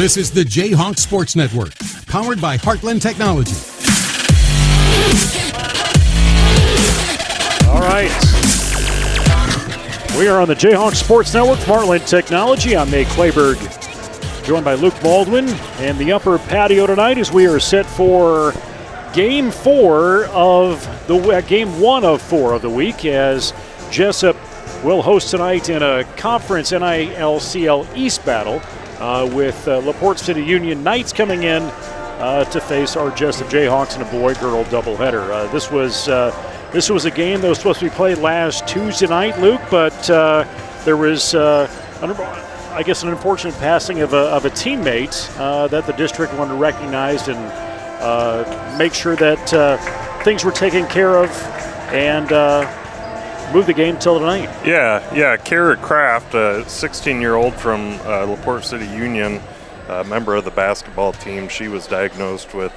This is the J-Hawks Sports Network, powered by Heartland Technology. All right. We are on the J-Hawks Sports Network, Heartland Technology. I'm Nate Clayberg, joined by Luke Baldwin. And the upper patio tonight as we are set for Game 1 of the week, as Jesup will host tonight in a conference NILCL East battle with LaPorte City Union Knights coming in to face our Jesup J-Hawks in a boy-girl doubleheader. This was a game that was supposed to be played last Tuesday night, Luke, but there was, I guess, an unfortunate passing of a teammate that the district wanted to recognize and make sure that things were taken care of and move the game till tonight. Yeah. Kara Kraft, a 16-year-old from LaPorte City Union, a member of the basketball team. She was diagnosed with,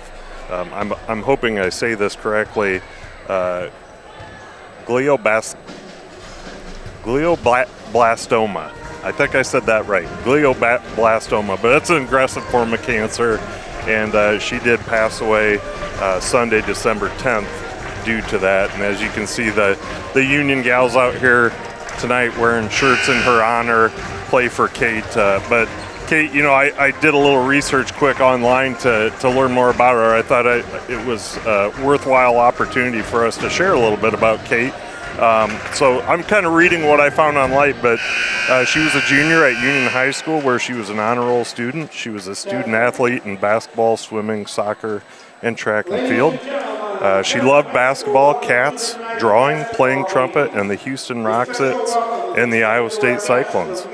I'm hoping I say this correctly, glioblastoma. I think I said that right. Glioblastoma, but it's an aggressive form of cancer, and she did pass away Sunday, December 10th. Due to that, and as you can see, the Union gals out here tonight wearing shirts in her honor, play for Kate. But Kate, I did a little research quick online to learn more about her. I thought it was a worthwhile opportunity for us to share a little bit about Kate. So I'm kind of reading what I found online, but she was a junior at Union High School, where she was an honor roll student. She was a student athlete in basketball, swimming, soccer, and track and field. She loved basketball, cats, drawing, playing trumpet, and the Houston Rockets and the Iowa State Cyclones.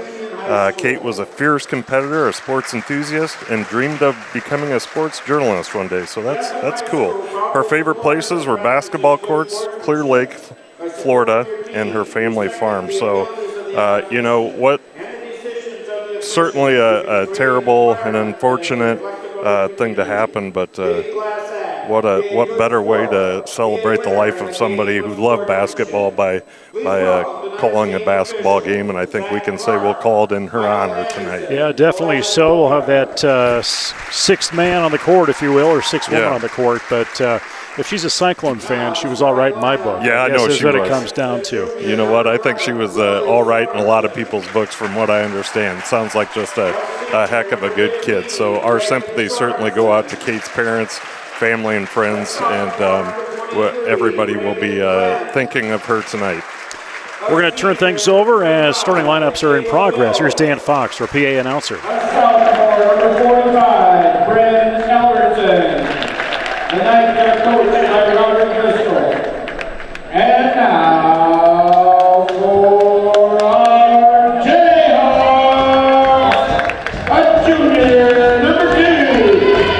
Kate was a fierce competitor, a sports enthusiast, and dreamed of becoming a sports journalist one day, so that's cool. Her favorite places were basketball courts, Clear Lake, Florida, and her family farm. So, what? Certainly a terrible and unfortunate thing to happen, but what better way to celebrate the life of somebody who loved basketball by calling a basketball game, and I think we can say we'll call it in her honor tonight. Yeah, definitely so. We'll have that sixth man on the court, if you will, or sixth woman on the court, but if she's a Cyclone fan, she was all right in my book. Yeah, I know she was. That's what it comes down to. You know what? I think she was all right in a lot of people's books, from what I understand. Sounds like just a heck of a good kid. So our sympathies certainly go out to Kate's parents, family, and friends, and everybody will be thinking of her tonight. We're going to turn things over as starting lineups are in progress. Here's Dan Fox, our PA announcer. Number 45, Bryn Albertson. The Knights are coached by Robert Bristol. And now for our J-Hawks, a junior, number 2,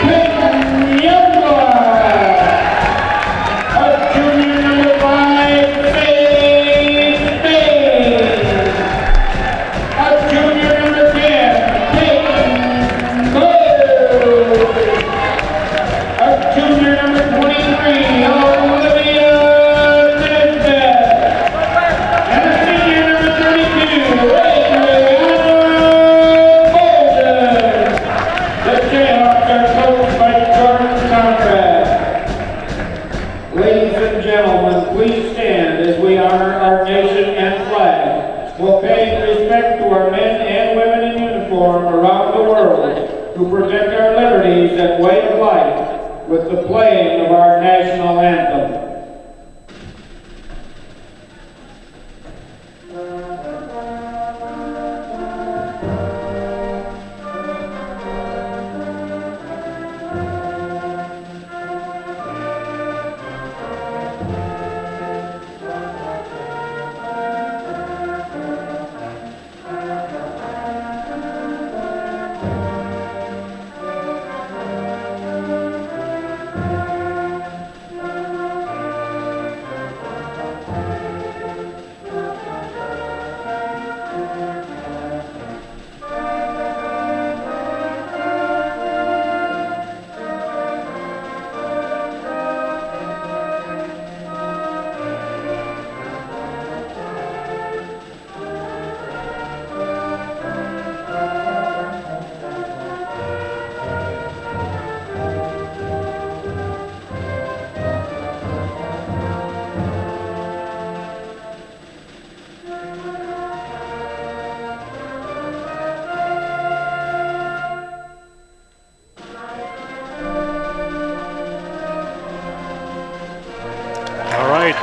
Peyton Youngblood. A junior, number 5, Faith Bain. A junior, number 10, Peyton Blue. A junior, number 23, Olivia Nesbitt. And a senior, number 32, Adriana Bolden. The Jayhawks are coached by Jordan Conrad. Ladies and gentlemen, please stand as we honor our nation and flag, while paying respect to our men and women in uniform around the world who protect our liberties and way of life with the playing of our national anthem.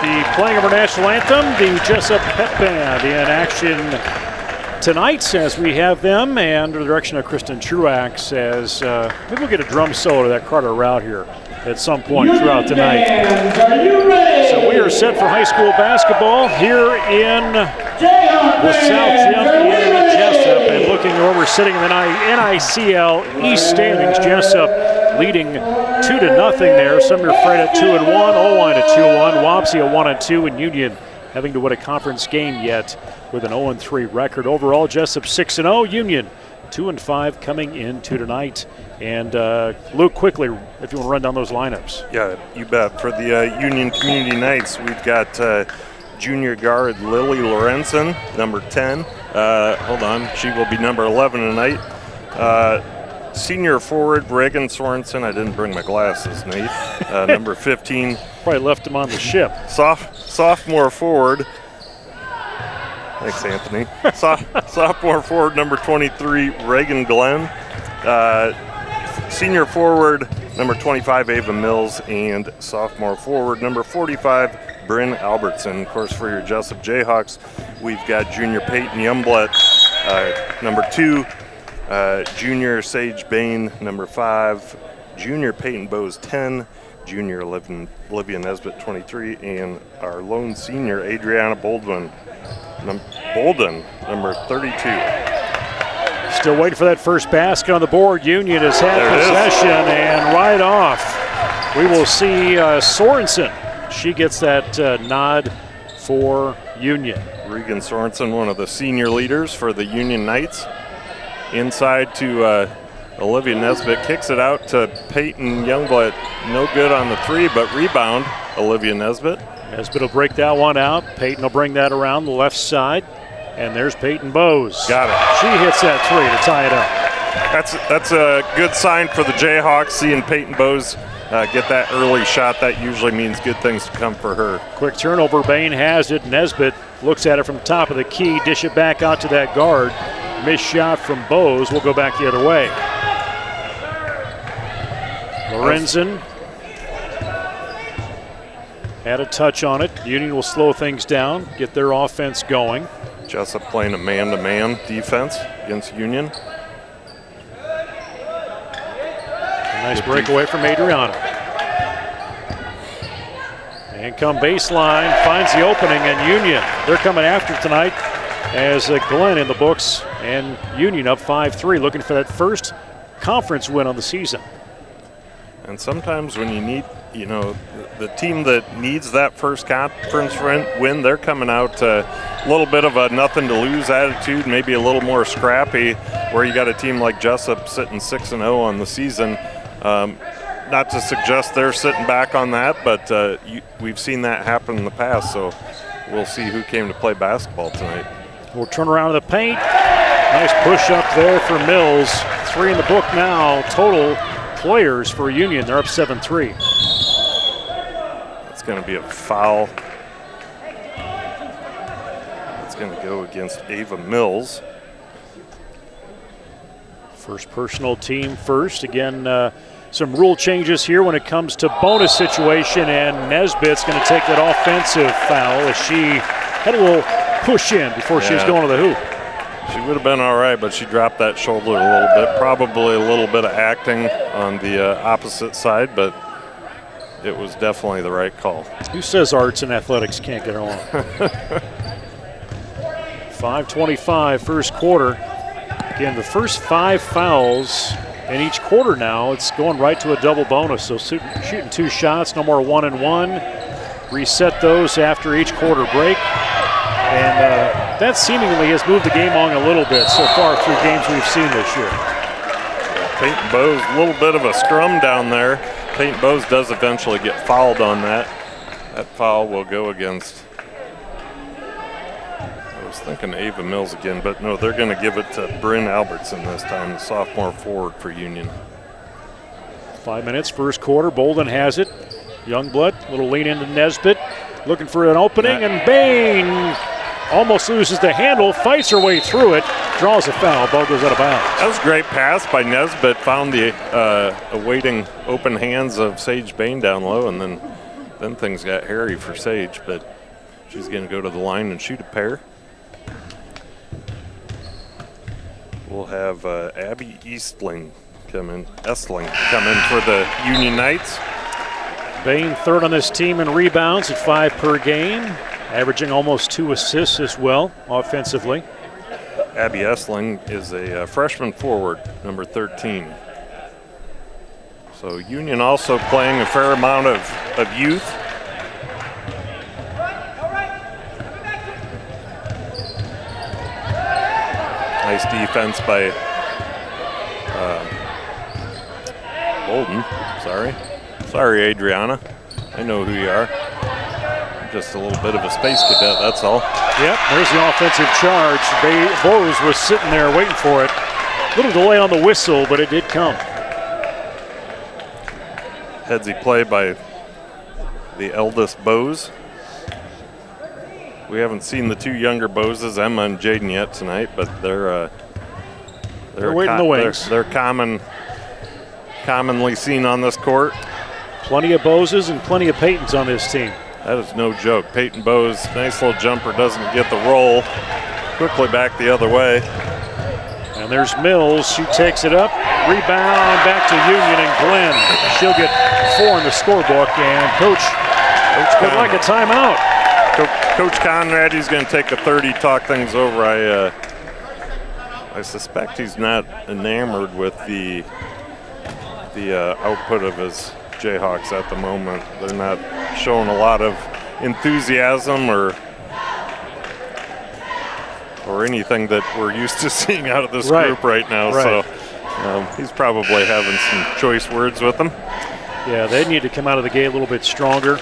the playing of our national anthem, the Jesup Pep Band in action tonight as we have them, and under the direction of Kristen Truax as maybe we'll get a drum solo to that Carter route here at some point throughout the night. So we are set for high school basketball here in the South Gym in Jesup, and looking where we're sitting in the NICL East standings, Jesup leading 2-0 there. Sumner Freight at 2-1, Oline at 2-1, Wapsie at 1-2, and Union having to win a conference game yet with an 0-3 record. Overall, Jesup 6-0, Union 2-5 coming into tonight. And Luke, quickly, if you want to run down those lineups. Yeah, you bet. For the Union Community Knights, we've got junior guard Lily Lorenzen, number 10. Hold on, she will be number 11 tonight. Senior forward Reagan Sorensen, I didn't bring my glasses, Nate. Number 15. Probably left him on the ship. Sophomore forward. Thanks, Anthony. Sophomore forward number 23 Reagan Glenn. Senior forward number 25 Ava Mills, and sophomore forward number 45 Bryn Albertson. Of course, for your Jesup J-Hawks, we've got junior Peyton Youngblood, number 2. Junior Sage Bain, number 5, junior Peyton Bowes, 10, junior Olivia Nesbitt, 23, and our lone senior Adriana Bolden, number 32. Still waiting for that first basket on the board. Union has had possession, and right off, we will see Sorensen. She gets that nod for Union. Regan Sorensen, one of the senior leaders for the Union Knights. Inside to Olivia Nesbitt, kicks it out to Peyton Youngblood. No good on the 3, but rebound, Olivia Nesbitt. Nesbitt will break that one out. Peyton will bring that around the left side. And there's Peyton Bowes. Got it. She hits that 3 to tie it up. That's a good sign for the Jayhawks, seeing Peyton Bowes get that early shot. That usually means good things to come for her. Quick turnover, Bain has it. Nesbitt looks at it from the top of the key, dish it back out to that guard. Missed shot from Bowes. Will go back the other way. Lorenzen had a touch on it. Union will slow things down, get their offense going. Jesup playing a man-to-man defense against Union. A nice breakaway from Adriana. And come baseline, finds the opening, and Union, they're coming after tonight as Glenn in the books, and Union up 5-3, looking for that first conference win on the season. And sometimes when you need, the team that needs that first conference win, they're coming out a little bit of a nothing-to-lose attitude, maybe a little more scrappy, where you got a team like Jesup sitting 6-0 on the season. Not to suggest they're sitting back on that, but we've seen that happen in the past, so we'll see who came to play basketball tonight. We'll turn around to the paint. Nice push up there for Mills. 3 in the book now, total players for Union. They're up 7-3. It's going to be a foul. It's going to go against Ava Mills. First personal, team first. Again, some rule changes here when it comes to bonus situation, and Nesbitt's going to take that offensive foul as she had a little push in before she was going to the hoop. She would have been all right, but she dropped that shoulder a little bit. Probably a little bit of acting on the opposite side, but it was definitely the right call. Who says arts and athletics can't get along? 5:25 first quarter. Again, the first 5 fouls in each quarter now, it's going right to a double bonus. So shooting 2 shots, no more 1-and-1. Reset those after each quarter break. And that seemingly has moved the game along a little bit so far through games we've seen this year. Peyton Bowes, a little bit of a scrum down there. Peyton Bowes does eventually get fouled on that. That foul will go against, I was thinking Ava Mills again, but no, they're going to give it to Bryn Albertson this time, the sophomore forward for Union. 5 minutes, first quarter. Bolden has it. Youngblood, little lean into Nesbitt, looking for an opening, and Bain almost loses the handle, fights her way through it, draws a foul, ball goes out of bounds. That was a great pass by Nesbitt, found the awaiting open hands of Sage Bain down low, and then Then things got hairy for Sage, but she's going to go to the line and shoot a pair. We'll have Abby Estling come in for the Union Knights. Bain third on this team in rebounds at 5 per game, averaging almost 2 assists as well offensively. Abby Estling is a freshman forward, number 13. So Union also playing a fair amount of youth. Nice defense by Bolden. Sorry, Adriana. I know who you are. Just a little bit of a space cadet, that's all. Yep, there's the offensive charge. Bose was sitting there waiting for it. A little delay on the whistle, but it did come. Headsy play by the eldest Bose. We haven't seen the 2 younger Boses, Emma and Jaden, yet tonight, but they're waiting in the wings. They're commonly seen on this court. Plenty of Boses and plenty of Peytons on this team. That is no joke. Peyton Bose, nice little jumper, doesn't get the roll. Quickly back the other way. And there's Mills. She takes it up. Rebound back to Union and Glenn. She'll get 4 in the scorebook. And Coach would like a timeout. Coach Conrad, he's going to take a 30, talk things over. I suspect he's not enamored with the output of his Jayhawks at the moment. They're not showing a lot of enthusiasm or anything that we're used to seeing out of this group right now. So he's probably having some choice words with them. Yeah, they need to come out of the gate a little bit stronger,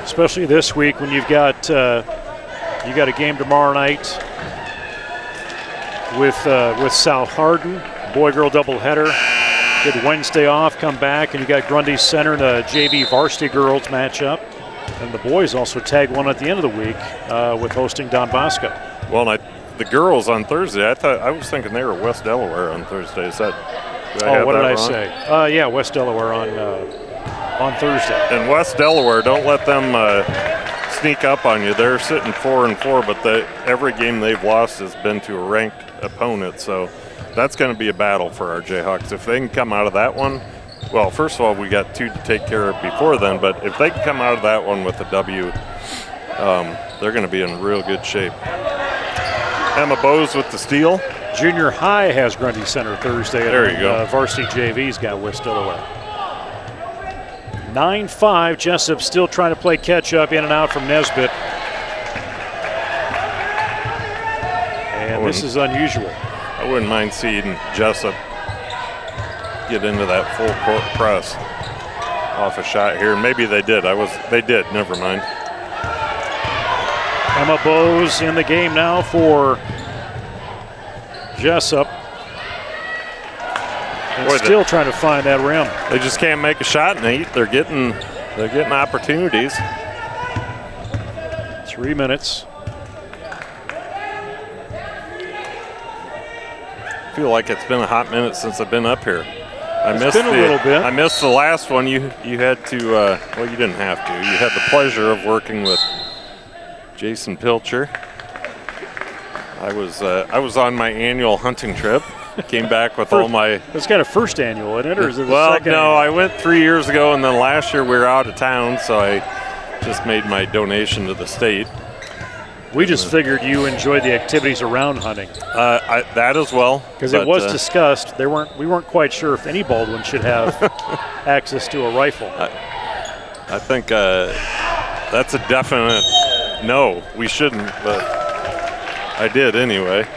especially this week when you've got a game tomorrow night with South Hardin, boy-girl doubleheader. Get Wednesday off, come back, and you got Grundy Center in the JV varsity girls matchup. And the boys also tag one at the end of the week with hosting Don Bosco. Well, the girls on Thursday, I was thinking they were West Delaware on Thursday. Is that? What did I say? Yeah, West Delaware on Thursday. And West Delaware, don't let them sneak up on you. They're sitting 4-4, but every game they've lost has been to a ranked opponent. So that's going to be a battle for our Jayhawks. If they can come out of that one, well, first of all, we got 2 to take care of before then, but if they can come out of that one with a W, they're going to be in real good shape. Emma Bose with the steal. Junior high has Grundy Center Thursday. There you go. Varsity JV's got West Delaware. 9-5, Jesup still trying to play catch up, in and out from Nesbitt. And this is unusual. I wouldn't mind seeing Jesup get into that full court press off a shot here. Maybe they did. They did. Never mind. Emma Bose in the game now for Jesup. And still trying to find that rim. They just can't make a shot, Nate. They're getting opportunities. 3 minutes. I feel like it's been a hot minute since I've been up here. It's been a little bit. I missed the last one. You had to, well, you didn't have to. You had the pleasure of working with Jason Pilcher. I was on my annual hunting trip. Came back with all my... It's kind of first annual, isn't it? Or is it well, second no, annual? I went 3 years ago, and then last year we were out of town, so I just made my donation to the state. We just figured you enjoyed the activities around hunting. That as well. Because it was discussed. We weren't quite sure if any Baldwin should have access to a rifle. I think that's a definite no. We shouldn't, but I did anyway.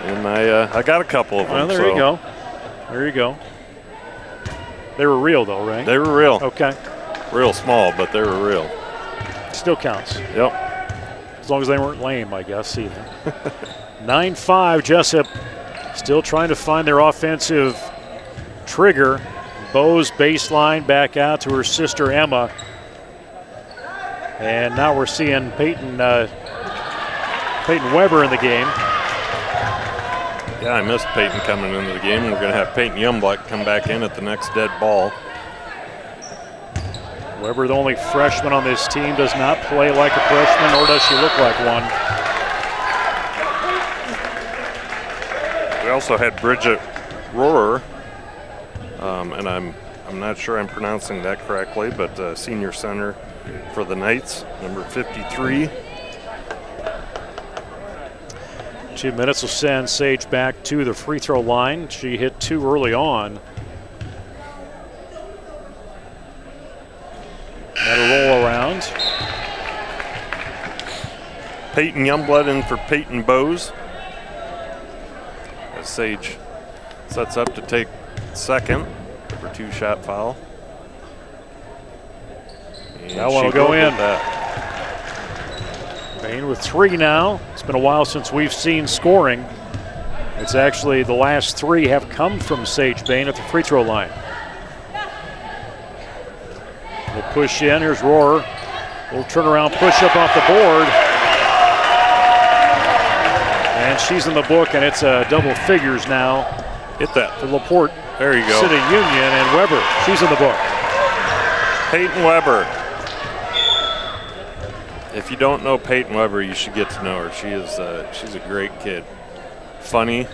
And I got a couple of them. Well, there you go. There you go. They were real, though, right? They were real. Okay. Real small, but they were real. Still counts. Yep. As long as they weren't lame, I guess, either. 9-5, Jesup still trying to find their offensive trigger. Bose baseline back out to her sister Emma. And now we're seeing Peyton Weber in the game. Yeah, I missed Peyton coming into the game. We're going to have Peyton Youngblood come back in at the next dead ball. Weber, the only freshman on this team, does not play like a freshman, nor does she look like one. We also had Bridget Rohrer, and I'm not sure I'm pronouncing that correctly, but senior center for the Knights, number 53. 2 minutes will send Sage back to the free throw line. She hit 2 early on. Let her roll around. Peyton Youngblood in for Peyton Bowes. As Sage sets up to take second for 2-shot foul. And that one will go in. That. Bain with 3 now. It's been a while since we've seen scoring. It's actually the last 3 have come from Sage Bain at the free throw line. We'll push in. Here's Rohrer. Little turnaround push up off the board. And she's in the book, and it's double figures now. Hit that. For LaPorte. There you go. City Union, and Weber. She's in the book. Peyton Weber. If you don't know Peyton Weber, you should get to know her. She's a great kid. Funny.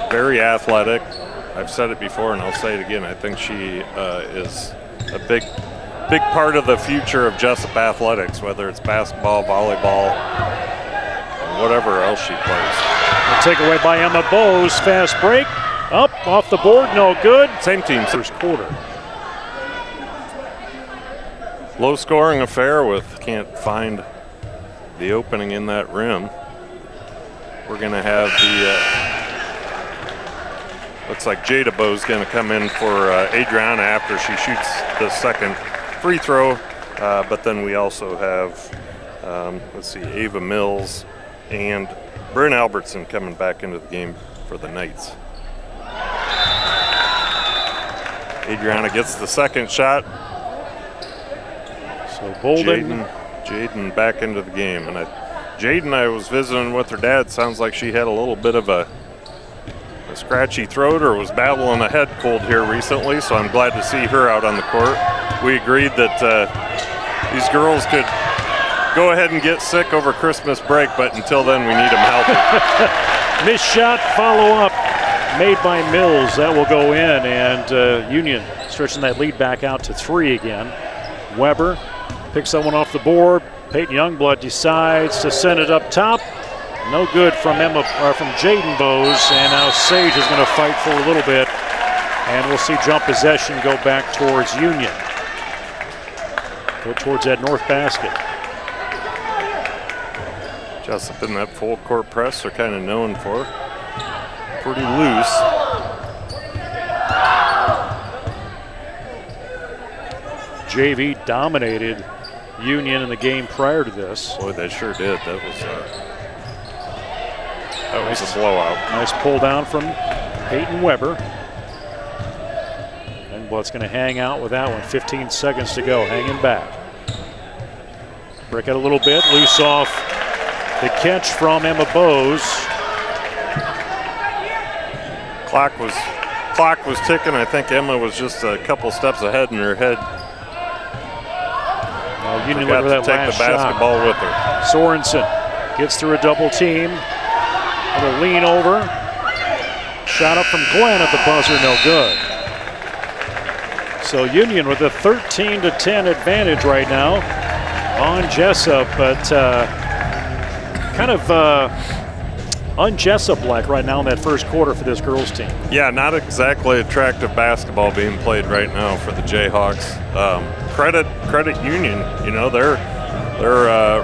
Very athletic. I've said it before and I'll say it again. I think she is a big part of the future of Jesup athletics, whether it's basketball, volleyball, whatever else she plays. Take away by Emma Bowes. Fast break. Up, off the board, no good. Same team. First quarter. Low scoring affair with can't find the opening in that rim. We're going to have the, looks like Jada Bowes going to come in for Adriana after she shoots the second free throw. But then we also have, let's see, Ava Mills and Bryn Albertson coming back into the game for the Knights. Adriana gets the second shot. So Bolden. Jaden back into the game. And Jaden, I was visiting with her dad. Sounds like she had a little bit of a scratchy throat or was battling a head cold here recently, so I'm glad to see her out on the court. We agreed that these girls could go ahead and get sick over Christmas break, but until then we need them healthy. Missed shot, follow-up made by Mills. That will go in, and Union stretching that lead back out to 3 again. Weber picks that one off the board. Peyton Youngblood decides to send it up top. No good from Jaden Bowes, and now Sage is going to fight for a little bit, and we'll see jump possession go back towards Union. Go towards that north basket. Jesup in that full court press they're kind of known for. Pretty loose. JV dominated Union in the game prior to this. Boy, they sure did. That was a blowout. Nice pull down from Peyton Weber. And Blood's going to hang out with that one. 15 seconds to go, hanging back. Break it a little bit, loose off the catch from Emma Bowes. Clock was ticking. I think Emma was just a couple steps ahead in her head. Union look at that take the basketball shot. with her. Sorensen gets through a double team. And a lean over. Shot up from Glenn at the buzzer, no good. So Union with a 13-10 advantage right now on Jesup, but kind of un-Jesup-like right now in that first quarter for this girls team. Yeah, not exactly attractive basketball being played right now for the Jayhawks. Credit Union, you know, they're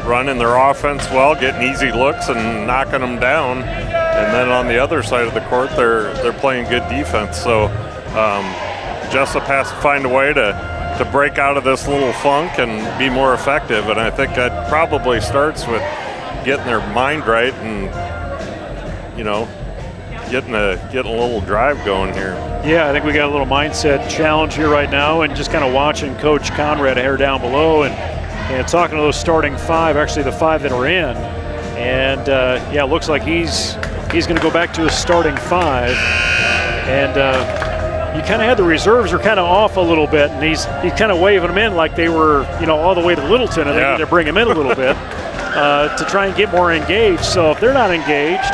running their offense well, getting easy looks and knocking them down. And then on the other side of the court, they're playing good defense. So Jesup has to find a way to break out of this little funk and be more effective. And I think that probably starts with getting their mind right and, you know, getting a little drive going here. Yeah, I think we got a little mindset challenge here right now, and just kind of watching Coach Conrad hair down below and talking to those starting 5, actually the 5 that are in. And yeah, it looks like he's going to go back to his starting 5. And you kind of had the reserves are kind of off a little bit, and he's kind of waving them in like they were, all the way to Littleton, and they need to bring him in a little bit to try and get more engaged. So if they're not engaged,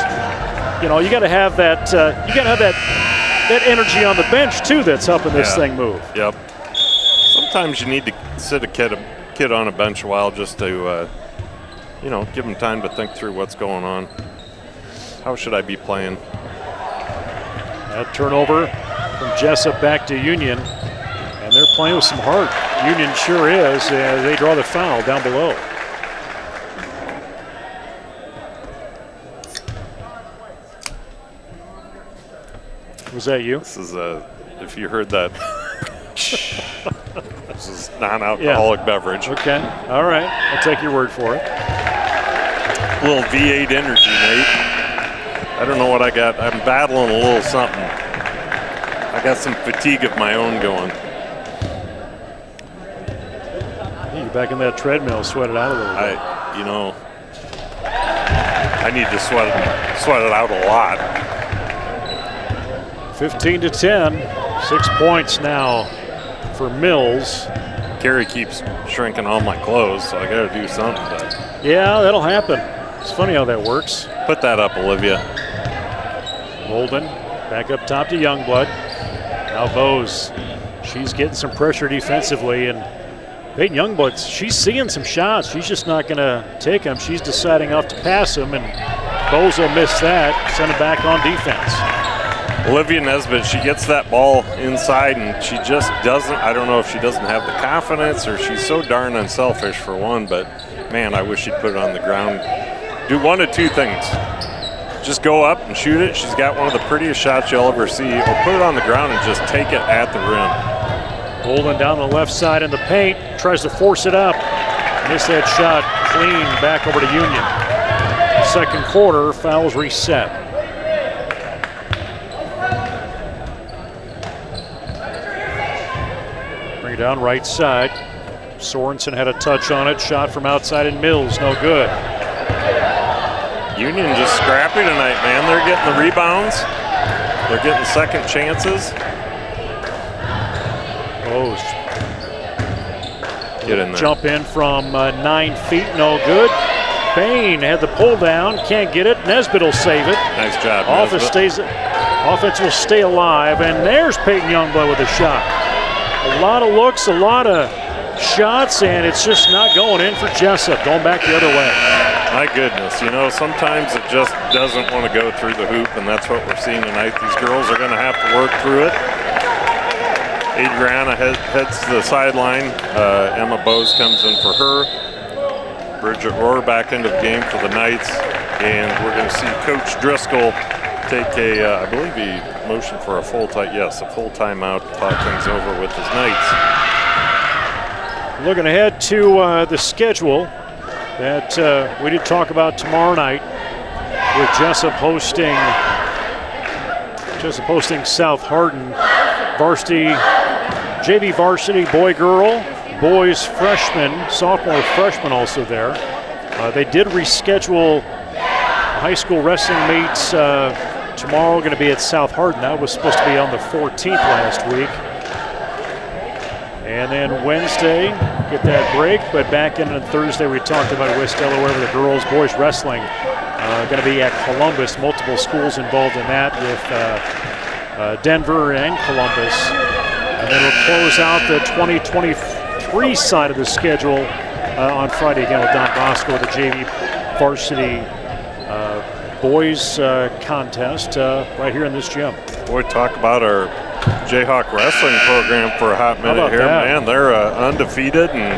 you got to have that. You got to have that energy on the bench too. That's helping this thing move. Yep. Sometimes you need to sit a kid on a bench a while just to, give them time to think through what's going on. How should I be playing? That turnover from Jesup back to Union, and they're playing with some heart. Union sure is as they draw the foul down below. Was that you? This is if you heard that. This is non-alcoholic beverage. Okay, all right. I'll take your word for it. A little V8 energy, Nate. I don't know what I got. I'm battling a little something. I got some fatigue of my own going. You're back in that treadmill, sweat it out a little bit. I need to sweat it out a lot. 15-10, 6 points now for Mills. Carrie keeps shrinking all my clothes, so I got to do something. But yeah, that'll happen. It's funny how that works. Put that up, Olivia. Holden back up top to Youngblood. Now Bose, she's getting some pressure defensively, and Peyton Youngblood, she's seeing some shots. She's just not going to take them. She's deciding off to pass them, and Bose will miss that, send it back on defense. Olivia Nesbitt, she gets that ball inside, and she just doesn't, I don't know if she doesn't have the confidence or she's so darn unselfish for one, but man, I wish she'd put it on the ground. Do one of two things. Just go up and shoot it. She's got one of the prettiest shots you'll ever see, or put it on the ground and just take it at the rim. Holden down the left side in the paint, tries to force it up. Missed that shot clean back over to Union. Second quarter, fouls reset. Bring it down right side. Sorensen had a touch on it. Shot from outside and Mills, no good. Union just scrappy tonight, man. They're getting the rebounds. They're getting second chances. Bose. Get in there. Jump in from 9 feet, no good. Bain had the pull down, can't get it. Nesbitt will save it. Nice job, Nesbitt. Offense will stay alive, and there's Peyton Youngblood with a shot. A lot of looks, a lot of shots, and it's just not going in for Jesup. Going back the other way. My goodness, sometimes it just doesn't want to go through the hoop, and that's what we're seeing tonight. These girls are going to have to work through it. Adriana heads to the sideline. Emma Bose comes in for her. Bridget Rohr back into the game for the Knights, and we're going to see Coach Driscoll take I believe he motioned for a full timeout to talk things over with his Knights. Looking ahead to the schedule that we did talk about tomorrow night with Jesup hosting South Hardin. JV varsity, boy-girl, boys freshman, sophomore freshman also there. They did reschedule high school wrestling meets tomorrow, going to be at South Hardin. That was supposed to be on the 14th last week. And then Wednesday, get that break, but back in on Thursday we talked about West Delaware with the girls, boys wrestling. Going to be at Columbus, multiple schools involved in that with Denver and Columbus. And then we'll close out the 2023 side of the schedule on Friday again with Don Bosco with the JV varsity boys contest right here in this gym. Boy, talk about our J-Hawk wrestling program for a hot minute here. That? Man, they're undefeated and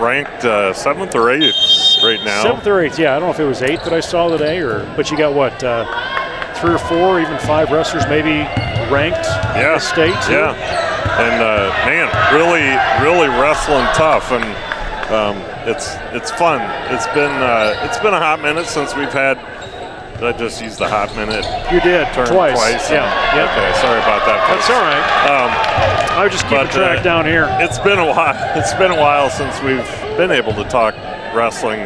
ranked 7th or 8th right now? 7th or 8th, yeah. I don't know if it was 8th that I saw today, but you got what, 3 or 4, even 5 wrestlers maybe ranked in the state too? Yeah, and man, really wrestling tough, and it's fun. It's been a hot minute since we've had. Did I just use the hot minute? You did twice. Yeah. Yep. Okay, sorry about that. That's all right. I was just keeping track down here. It's been a while. It's been a while since we've been able to talk wrestling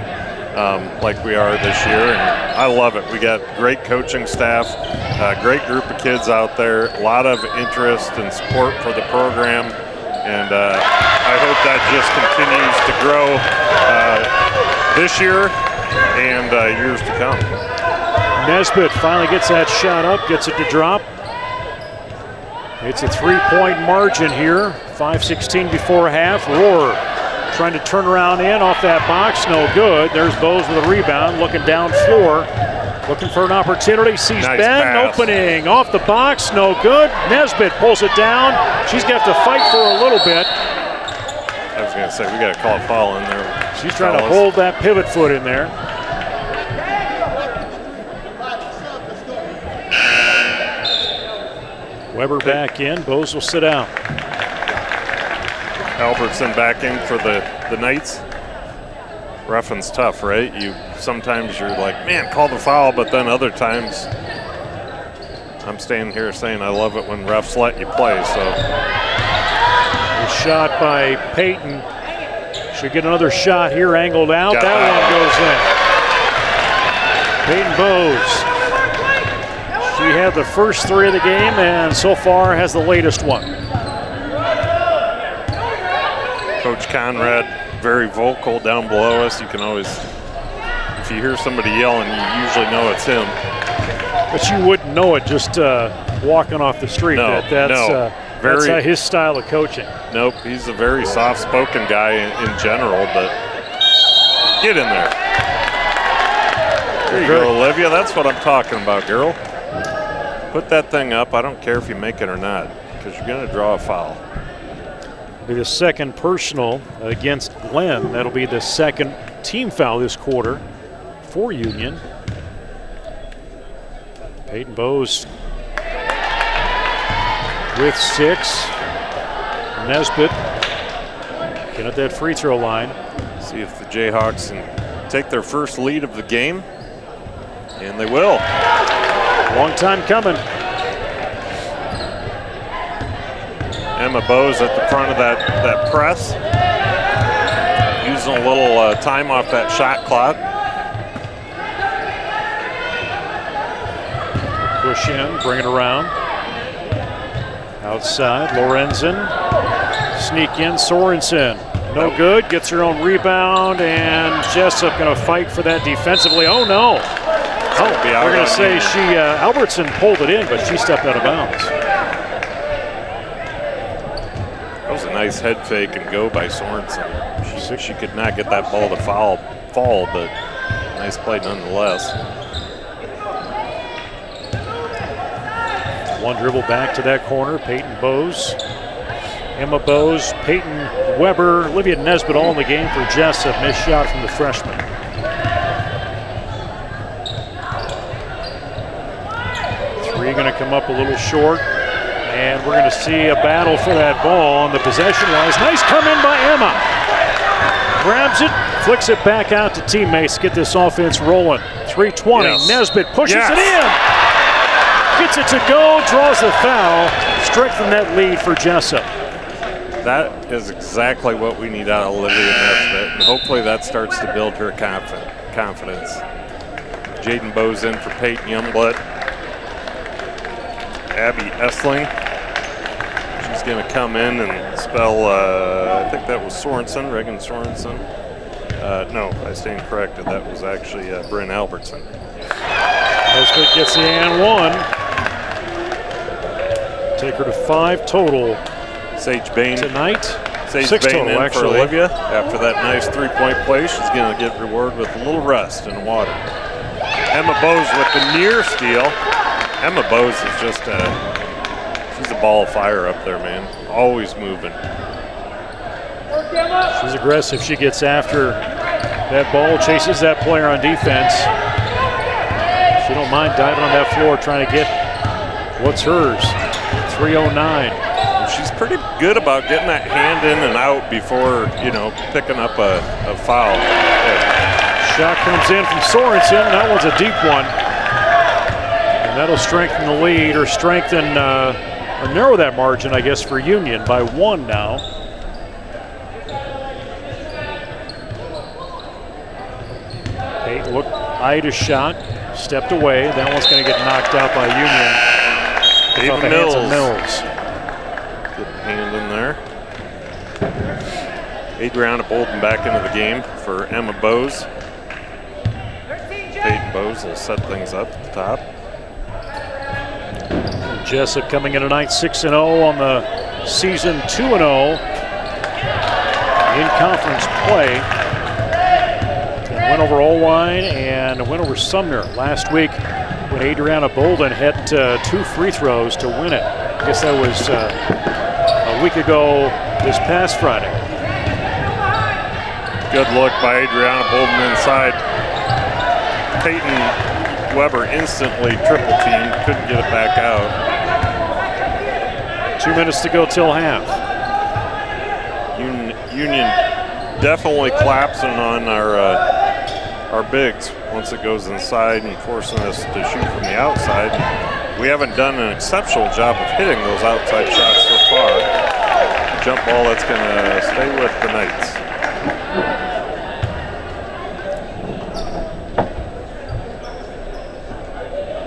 like we are this year, and I love it. We got great coaching staff, great group of kids out there, a lot of interest and support for the program, and I hope that just continues to grow this year and years to come. Nesbitt finally gets that shot up, gets it to drop. It's a 3-point margin here. 5:16 before half. Rohr trying to turn around in off that box, no good. There's Bowes with a rebound, looking down floor, looking for an opportunity. Sees nice Ben pass. opening off the box, no good. Nesbitt pulls it down. She's got to fight for a little bit. I was going to say, we got to call a foul in there. She's trying to hold that pivot foot in there. Weber back in. Bowes will sit out. Albertson back in for the Knights. Roughing's tough, right? Sometimes you're like, man, call the foul, but then other times I'm standing here saying I love it when refs let you play. So the shot by Peyton. Should get another shot here, angled out. Got that one goes in. Peyton Bowes. She had the first 3 of the game and so far has the latest one. Coach Conrad, very vocal down below us. You can always, if you hear somebody yelling, you usually know it's him. But you wouldn't know it just walking off the street. No, That's his style of coaching. Nope, he's a very soft-spoken guy in general, but get in there. There you go, Olivia. That's what I'm talking about, girl. Put that thing up. I don't care if you make it or not, because you're going to draw a foul. Be the second personal against Glenn. That'll be the second team foul this quarter for Union. Peyton Bowes with 6. Nesbitt getting at that free throw line. See if the Jayhawks can take their first lead of the game, and they will. Long time coming. Emma Bowes at the front of that press, using a little time off that shot clock. Push in, bring it around. Outside, Lorenzen. Sneak in, Sorensen. No good, gets her own rebound, and Jesup going to fight for that defensively. Oh no! We're going to say Albertson pulled it in, but she stepped out of bounds. That was a nice head fake and go by Sorensen. She could not get that ball to fall, but nice play nonetheless. One dribble back to that corner. Peyton Bowes, Emma Bowes, Peyton Weber, Olivia Nesbitt all in the game for Jesup. Missed shot from the freshman. Three going to come up a little short. And we're going to see a battle for that ball on the possession-wise. Nice come in by Emma. Grabs it, flicks it back out to teammates. Get this offense rolling. 3:20. Yes. Nesbitt pushes it in. Gets it to go, draws the foul. Strengthen that lead for Jesup. That is exactly what we need out of Olivia Nesbitt, and hopefully that starts to build her confidence. Jaden Bowes in for Peyton Youngblood. Abby Essling. She's going to come in and spell, I think that was Sorensen, Reagan Sorensen. No, I stand corrected. That was actually Bryn Albertson. Nesbitt gets the and one. Take her to 5 total. Sage Bain tonight. Sage 6 Bain total, in actually. for Olivia. After that nice 3-point play, she's going to get rewarded with a little rest and water. Emma Bowes with the near steal. Emma Bowes is just she's a ball of fire up there, man. Always moving. She's aggressive. She gets after that ball, chases that player on defense. She don't mind diving on that floor, trying to get what's hers. 3:09. She's pretty good about getting that hand in and out before, picking up a foul. Shot comes in from Sorensen. That one's a deep one. And that'll strengthen the lead, or strengthen, or narrow that margin, I guess, for Union by 1 now. Peyton eyed a shot, stepped away. That one's going to get knocked out by Union. off the hands of Mills. Good hand in there. Adriana Bolden back into the game for Emma Bowes. Peyton Bowes will set things up at the top. Jesup coming in tonight 6-0 on the season, 2-0 in conference play. Win over Olwine and a win over Sumner last week when Adriana Bolden hit 2 free throws to win it. I guess that was a week ago this past Friday. Good look by Adriana Bolden inside. Peyton Weber instantly triple teamed, couldn't get it back out. 2 minutes to go till half. Union definitely collapsing on our bigs once it goes inside and forcing us to shoot from the outside. We haven't done an exceptional job of hitting those outside shots so far. Jump ball that's going to stay with the Knights.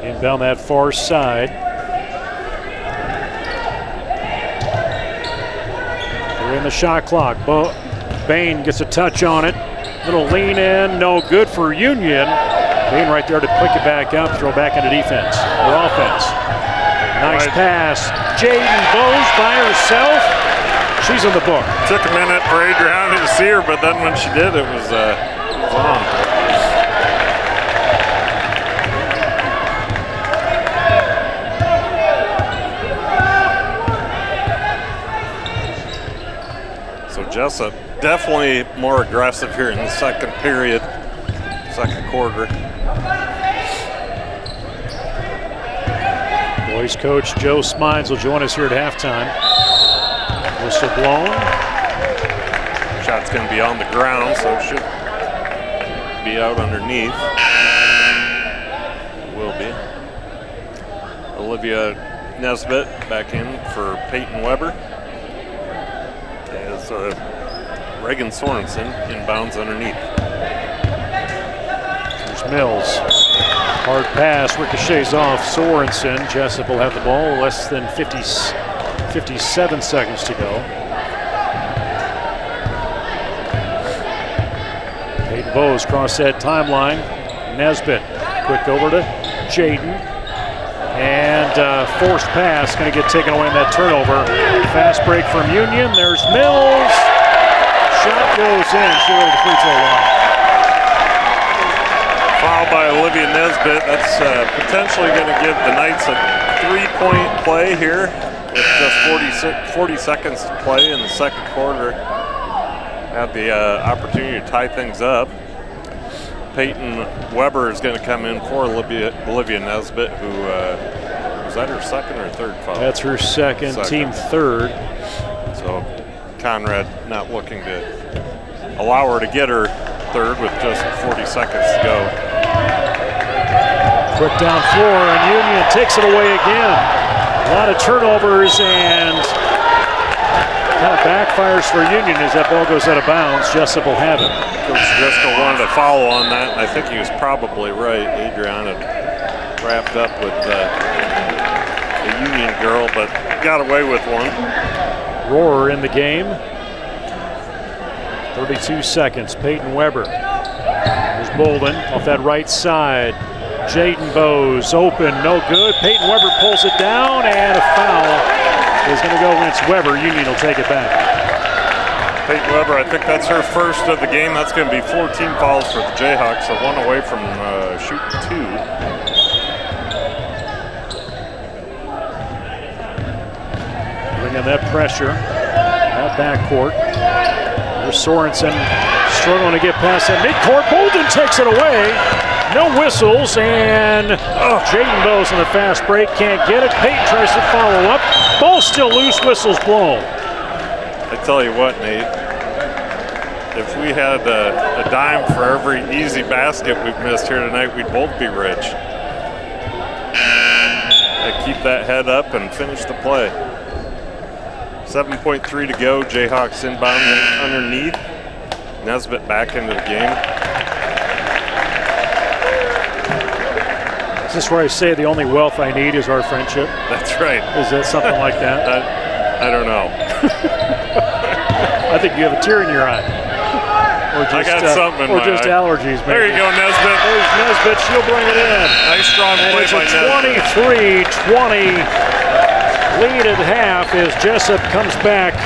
Inbound that far side. We're in the shot clock. Bain gets a touch on it. Little lean in, no good for Union. Bain right there to pick it back up, throw back into defense or offense. Nice pass. Jaden Bowes by herself. She's in the book. Took a minute for Adriana to see her, but then when she did, it was on. So Jesup definitely more aggressive here in the second period, second quarter. Boys coach Joe Smines will join us here at halftime. Whistle blown. Shot's going to be on the ground, so it should be out underneath. Will be. Olivia Nesbitt back in for Peyton Weber. As Reagan Sorensen inbounds underneath. There's Mills. Hard pass, ricochets off Sorensen. Jesup will have the ball, less than 57 seconds to go. Peyton Bowes cross that timeline. Nesbitt, quick over to Jaden. And forced pass, going to get taken away in that turnover. Fast break from Union, there's Mills. Shot goes in, she'll go to the free throw line. Foul by Olivia Nesbitt. That's potentially going to give the Knights a 3-point play here with just 40 seconds to play in the second quarter. Had the opportunity to tie things up. Peyton Weber is going to come in for Olivia Nesbitt, who was that her second or third foul? That's her second. Team third. So Conrad not looking to allow her to get her third with just 40 seconds to go. Quick down floor, and Union takes it away again. A lot of turnovers, and kind of backfires for Union as that ball goes out of bounds. Jesup will have it. Coach Driscoll wanted to follow on that, and I think he was probably right. Adriana wrapped up with the Union girl, but got away with one. Rohrer in the game. 32 seconds. Peyton Weber. There's Bolden off that right side. Jaden Bowes open, no good. Peyton Weber pulls it down, and a foul is going to go against Weber. Union will take it back. Peyton Weber, I think that's her first of the game. That's going to be 14 fouls for the Jayhawks, so one away from shooting 2. Bring in that pressure, that backcourt. There's Sorensen struggling to get past that midcourt. Bolden takes it away. No whistles, and Jaden Bowes in the fast break can't get it. Peyton tries to follow up. Ball still loose, whistles blown. I tell you what, Nate, if we had a dime for every easy basket we've missed here tonight, we'd both be rich. Keep that head up and finish the play. 7.3 to go. Jayhawks inbound underneath. Nesbitt back into the game. Is this where I say the only wealth I need is our friendship? That's right. Is that something like that? I don't know. I think you have a tear in your eye. Or just, I got something in or my just eye. allergies, maybe. There you go, Nesbitt. There's Nesbitt. She'll bring it in. Nice strong And play it's by Nesbitt. a 23-20 lead at half as Jesup comes back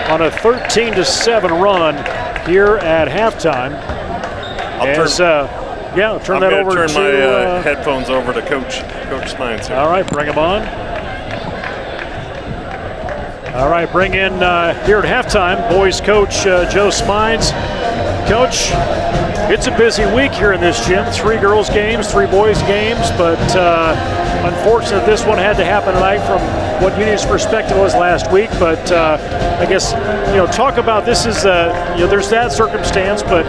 on a 13-7 run here at halftime. I'll turn that over turn to my headphones over to Coach Spines here. All right, bring them on. All right, bring in here at halftime, boys coach Joe Spines. Coach, it's a busy week here in this gym. 3 girls games, 3 boys games, but unfortunate this one had to happen tonight from what Union's perspective was last week. But I guess, talk about this is, there's that circumstance, but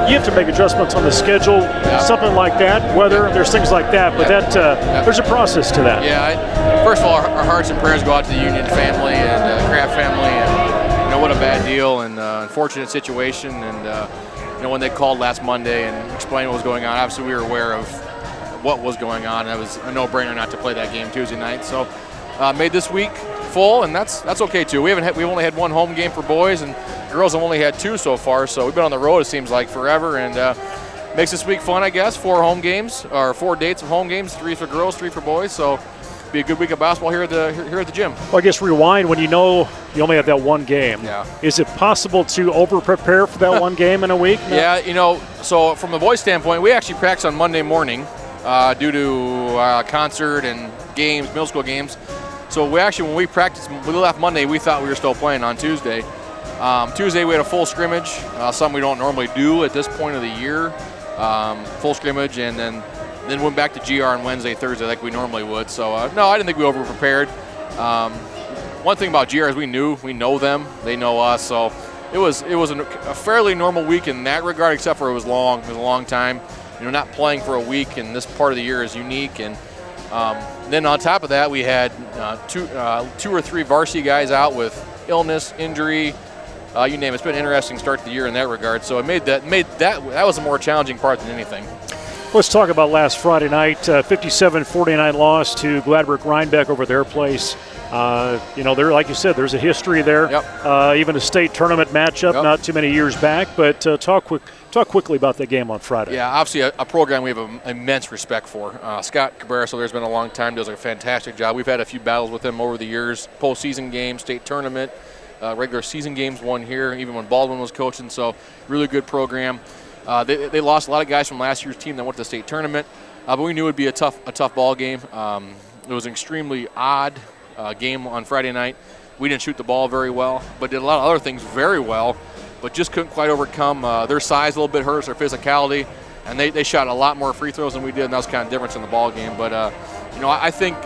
you have to make adjustments on the schedule, something like that, weather, there's things like that, but there's a process to that. Yeah, first of all, our hearts and prayers go out to the Union family and Kraft family, and what a bad deal and unfortunate situation. And when they called last Monday and explained what was going on, obviously we were aware of what was going on. It was a no-brainer not to play that game Tuesday night. So made this week full, and that's okay too. We've only had 1 home game for boys, and girls have only had 2 so far. So we've been on the road, it seems like, forever, and makes this week fun, I guess. 4 home games, or 4 dates of home games, 3 for girls, 3 for boys. So be a good week of basketball here at the gym. Well, I guess rewind when you know you only have that 1 game. Yeah. Is it possible to over-prepare for that 1 game in a week? No? Yeah, so from the boys' standpoint, we actually practice on Monday morning due to concert and games, middle school games. So when we practiced, we left Monday, we thought we were still playing on Tuesday. Tuesday we had a full scrimmage, something we don't normally do at this point of the year. Full scrimmage, and then went back to GR on Wednesday, Thursday like we normally would. So no, I didn't think we over-prepared. One thing about GR is we know them, they know us. So it was a fairly normal week in that regard, except for it was long. It was a long time. Not playing for a week in this part of the year is unique. And then on top of that, we had 2 or 3 varsity guys out with illness, injury, you name it. It's been an interesting start to the year in that regard. So it made that was a more challenging part than anything. Let's talk about last Friday night, 57-49 loss to Gladbrook Rhinebeck over their place. There, like you said, there's a history there. Yep. Even a state tournament matchup not too many years back. But talk quickly about the game on Friday. Yeah, obviously a program we have immense respect for. Scott Cabrera, so there's been a long time, does a fantastic job. We've had a few battles with him over the years, postseason games, state tournament, regular season games won here, even when Baldwin was coaching. So really good program. They lost a lot of guys from last year's team that went to the state tournament, but we knew it would be a tough ball game. It was an extremely odd game on Friday night. We didn't shoot the ball very well, but did a lot of other things very well, but just couldn't quite overcome their size. A little bit hurt us, their physicality, and they shot a lot more free throws than we did, and that was kind of difference in the ball game. But I think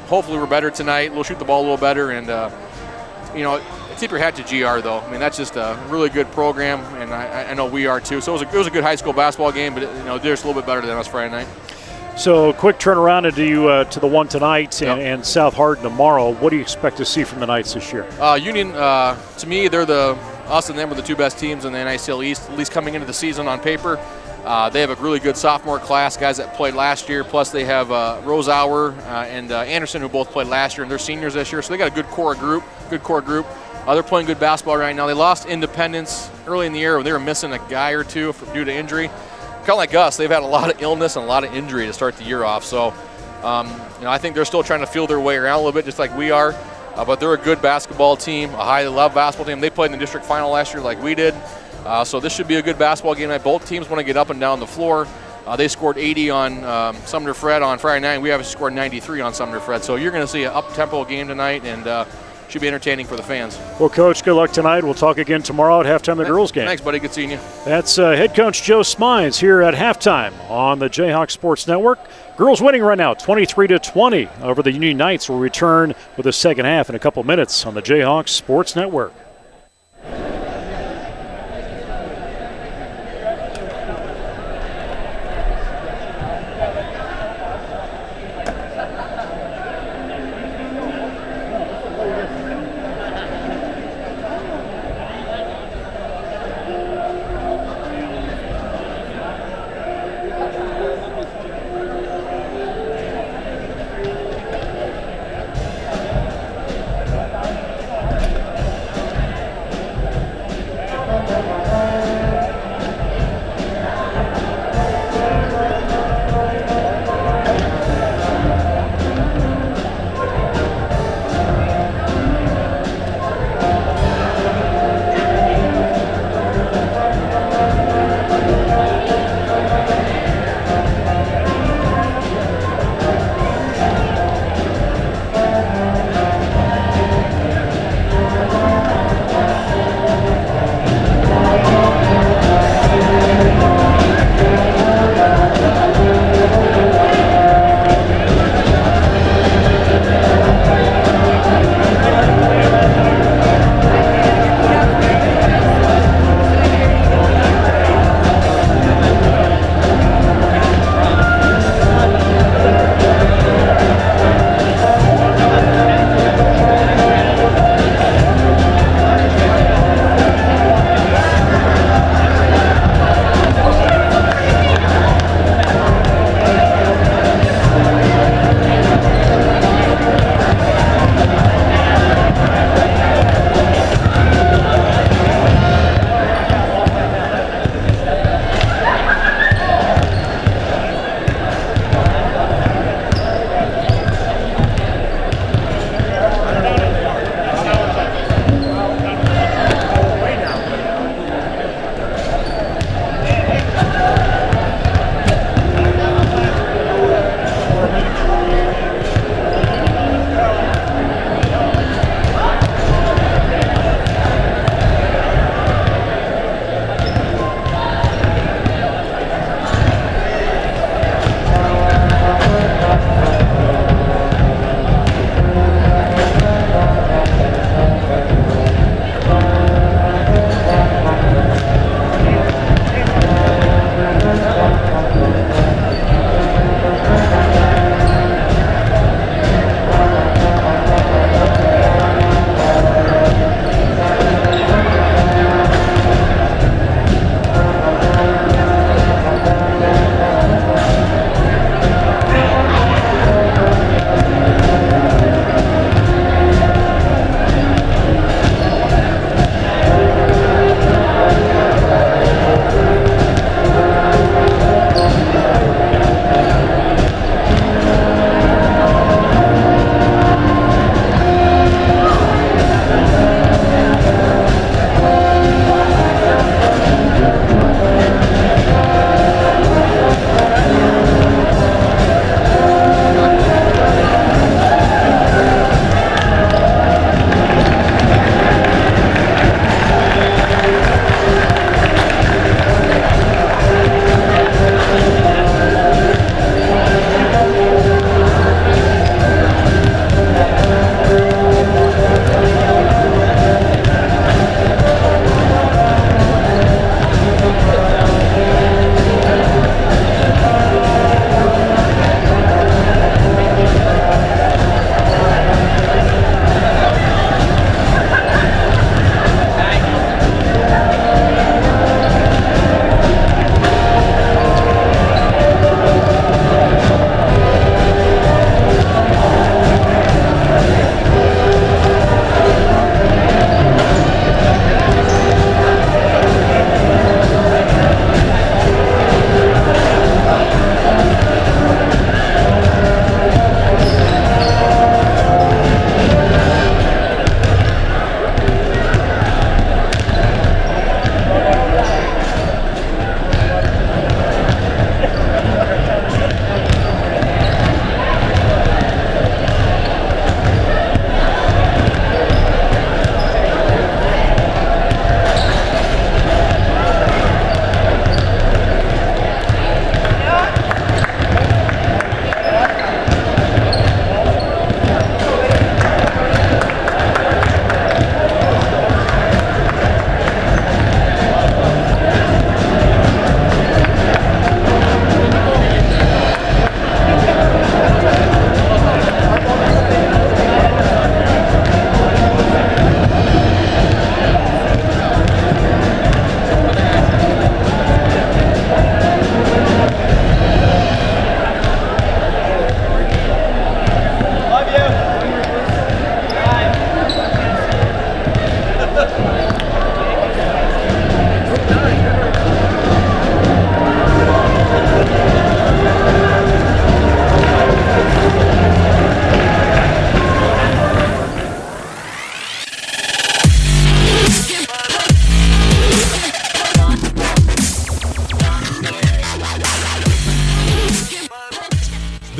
hopefully we're better tonight. We'll shoot the ball a little better, and tip your hat to GR though. I mean, that's just a really good program, and I know we are too. So it was a good high school basketball game, but they're just a little bit better than us Friday night. So quick turnaround to the one tonight and South Hardin tomorrow. What do you expect to see from the Knights this year? Union, to me, us and them are the 2 best teams in the NICL East, at least coming into the season on paper. They have a really good sophomore class, guys that played last year. Plus they have Roseauer and Anderson, who both played last year, and they're seniors this year. So they got a good core group. They're playing good basketball right now. They lost Independence early in the year when they were missing a guy or 2 due to injury. Kind of like us, they've had a lot of illness and a lot of injury to start the year off. So, I think they're still trying to feel their way around a little bit, just like we are. But they're a good basketball team, a highly loved basketball team. They played in the district final last year like we did. So this should be a good basketball game night. Both teams want to get up and down the floor. They scored 80 on Sumner Fred on Friday night. We have scored 93 on Sumner Fred. So you're going to see an up-tempo game tonight, and should be entertaining for the fans. Well, Coach, good luck tonight. We'll talk again tomorrow at halftime of the girls game. Thanks, buddy. Good seeing you. That's head coach Joe Spines here at halftime on the J-Hawks Sports Network. Girls winning right now, 23-20 over the Union Knights. Will return with the second half in a couple minutes on the J-Hawks Sports Network.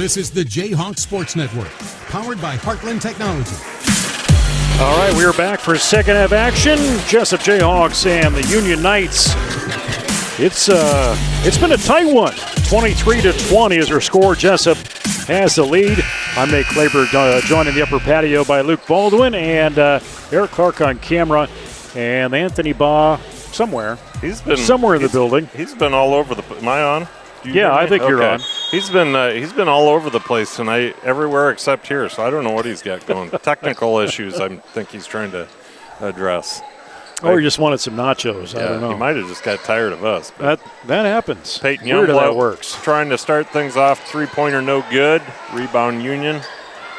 This is the J-Hawks Sports Network, powered by Heartland Technology. All right, we are back for second half action. Jesup J-Hawks and the Union Knights. It's been a tight one. 23-20 is our score. Jesup has the lead. I'm Nate Kleberg, joined in the upper patio by Luke Baldwin and Eric Clark on camera, and Anthony Baugh somewhere. He's been somewhere in the building. He's been all over the. Am I on? Yeah, I think you're on. He's been all over the place tonight, everywhere except here. So I don't know what he's got going. Technical issues, I think he's trying to address. Or he just wanted some nachos. Yeah, I don't know. He might have just got tired of us. That happens. Peyton Weird how that Youngblood works. trying to start things off. Three-pointer no good. Rebound Union.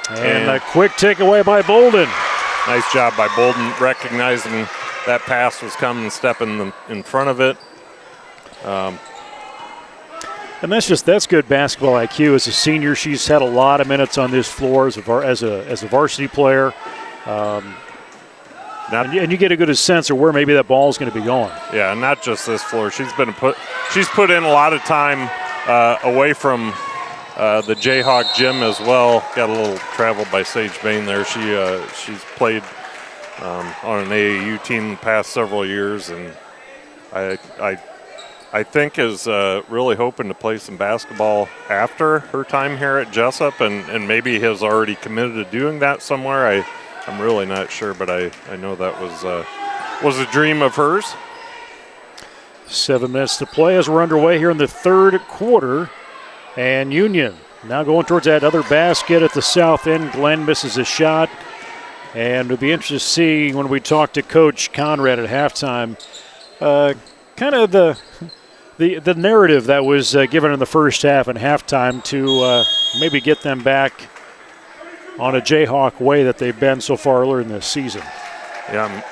And a quick takeaway by Bolden. Nice job by Bolden recognizing that pass was coming and stepping in front of it. And that's good basketball IQ. As a senior, she's had a lot of minutes on this floor as a varsity player. And you get a good sense of where maybe that ball is going to be going. Yeah, not just this floor. She's put in a lot of time away from the Jayhawk gym as well. Got a little travel by Sage Bain there. She's played on an AAU team the past several years, and I think is really hoping to play some basketball after her time here at Jesup, and maybe has already committed to doing that somewhere. I'm really not sure, but I know that was a dream of hers. 7 minutes to play as we're underway here in the third quarter. And Union now going towards that other basket at the south end. Glenn misses a shot. And it'll be interesting to see when we talk to Coach Conrad at halftime, kind of the narrative that was given in the first half and halftime to maybe get them back on a Jayhawk way that they've been so far earlier in this season. Yeah, I'm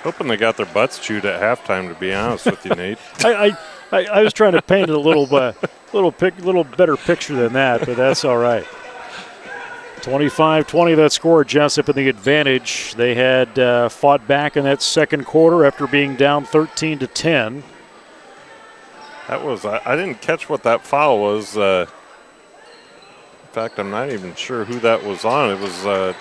hoping they got their butts chewed at halftime, to be honest with you, Nate. I was trying to paint a little better picture than that, but that's all right. 25-20 that score, Jesup in the advantage. They had fought back in that second quarter after being down 13-10. That was I didn't catch what that foul was. In fact, I'm not even sure who that was on. It was an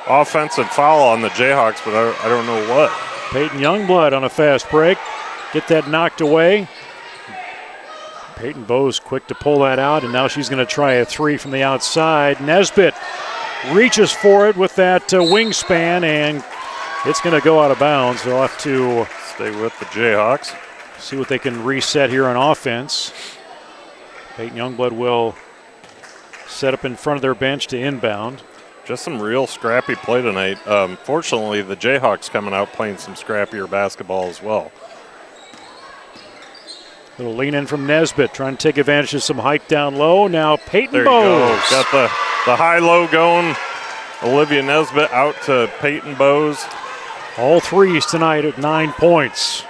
offensive foul on the Jayhawks, but I don't know what. Peyton Youngblood on a fast break. Get that knocked away. Peyton Bowes quick to pull that out, and now she's going to try a three from the outside. Nesbitt reaches for it with that wingspan, and it's going to go out of bounds. They'll have to stay with the Jayhawks. See what they can reset here on offense. Peyton Youngblood will set up in front of their bench to inbound. Just some real scrappy play tonight. Fortunately, the Jayhawks coming out playing some scrappier basketball as well. Little lean in from Nesbitt, trying to take advantage of some height down low. Now Peyton there Bowes. Got the high-low going. Olivia Nesbitt out to Peyton Bowes. All threes tonight at 9 points.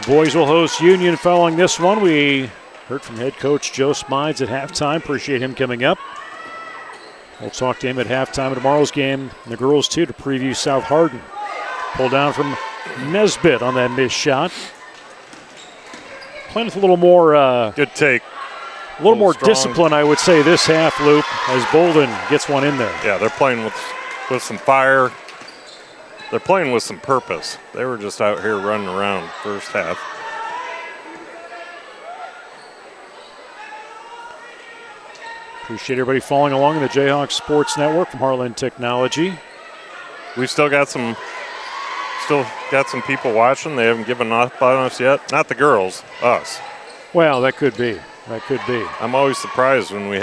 Boys will host Union following this one. We heard from head coach Joe Smides at halftime. Appreciate him coming up. We'll talk to him at halftime of tomorrow's game. And the girls, too, to preview South Hardin. Pull down from Nesbitt on that missed shot. Playing with a little more good take. A little more discipline, I would say, this half, Loop, as Bolden gets one in there. Yeah, they're playing with some fire. They're playing with some purpose. They were just out here running around first half. Appreciate everybody following along in the Jayhawks Sports Network from Heartland Technology. We've still got some people watching. They haven't given up on us yet. Not the girls, us. Well, that could be. That could be. I'm always surprised when we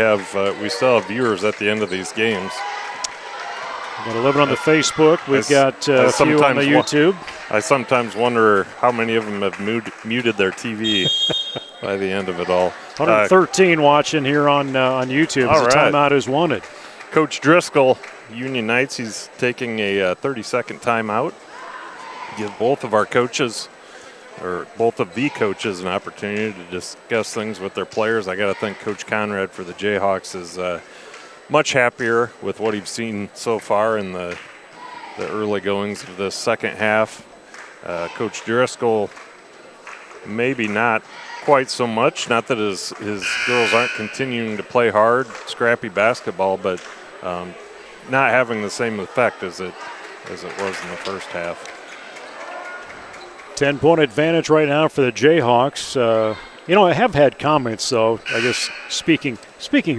still have viewers at the end of these games. We've got 11 on the Facebook. We've got a few on the YouTube. I sometimes wonder how many of them have muted their TV by the end of it all. 113 watching here on YouTube. As a timeout is wanted. Coach Driscoll, Union Knights, he's taking a 30-second timeout. Give both of the coaches an opportunity to discuss things with their players. I got to thank Coach Conrad for the Jayhawks is much happier with what he's seen so far in the early goings of the second half. Coach Driscoll maybe not quite so much. Not that his girls aren't continuing to play hard, scrappy basketball, but not having the same effect as it was in the first half. 10-point advantage right now for the Jayhawks. I have had comments, though, I guess, speaking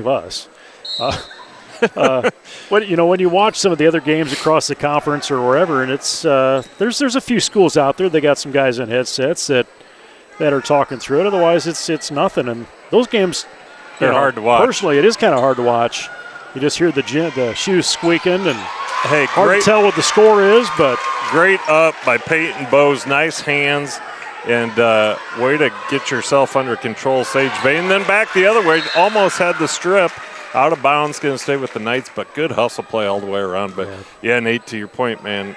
of us. When you watch some of the other games across the conference or wherever, and it's there's a few schools out there, they got some guys in headsets that are talking through it. Otherwise, it's nothing. And those games, they're hard to watch. Personally, it is kind of hard to watch. You just hear the shoes squeaking, and hard to tell what the score is, but great up by Peyton Bowes. Nice hands, and way to get yourself under control, Sage Bay. And then back the other way, almost had the strip. Out of bounds, going to stay with the Knights, but good hustle play all the way around. But, Nate, to your point, man,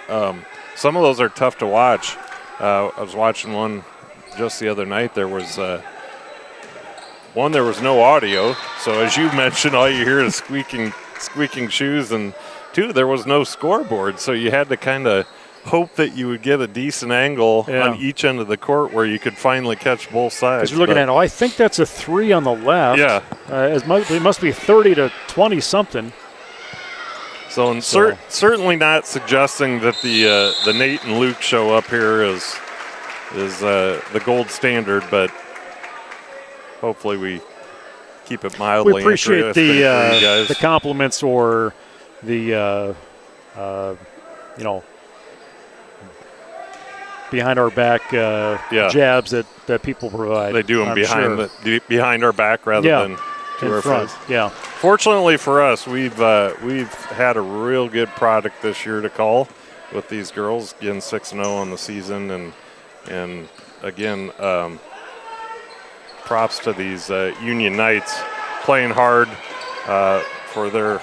some of those are tough to watch. I was watching one just the other night. There was one, there was no audio. So, as you mentioned, all you hear is squeaking shoes. And, two, there was no scoreboard. So, you had to kind of hope that you would get a decent angle on each end of the court where you could finally catch both sides. Because you're looking at, I think that's a 3 on the left. Yeah. It must be 30 to 20 something. So certainly not suggesting that the Nate and Luke show up here is the gold standard, but hopefully we keep it mildly. We appreciate the compliments or the behind our back jabs that people provide. They do them behind our back rather than to our front. face. Yeah. Fortunately for us, we've had a real good product this year to call with these girls, getting 6-0 on the season, and again, props to these Union Knights playing hard for their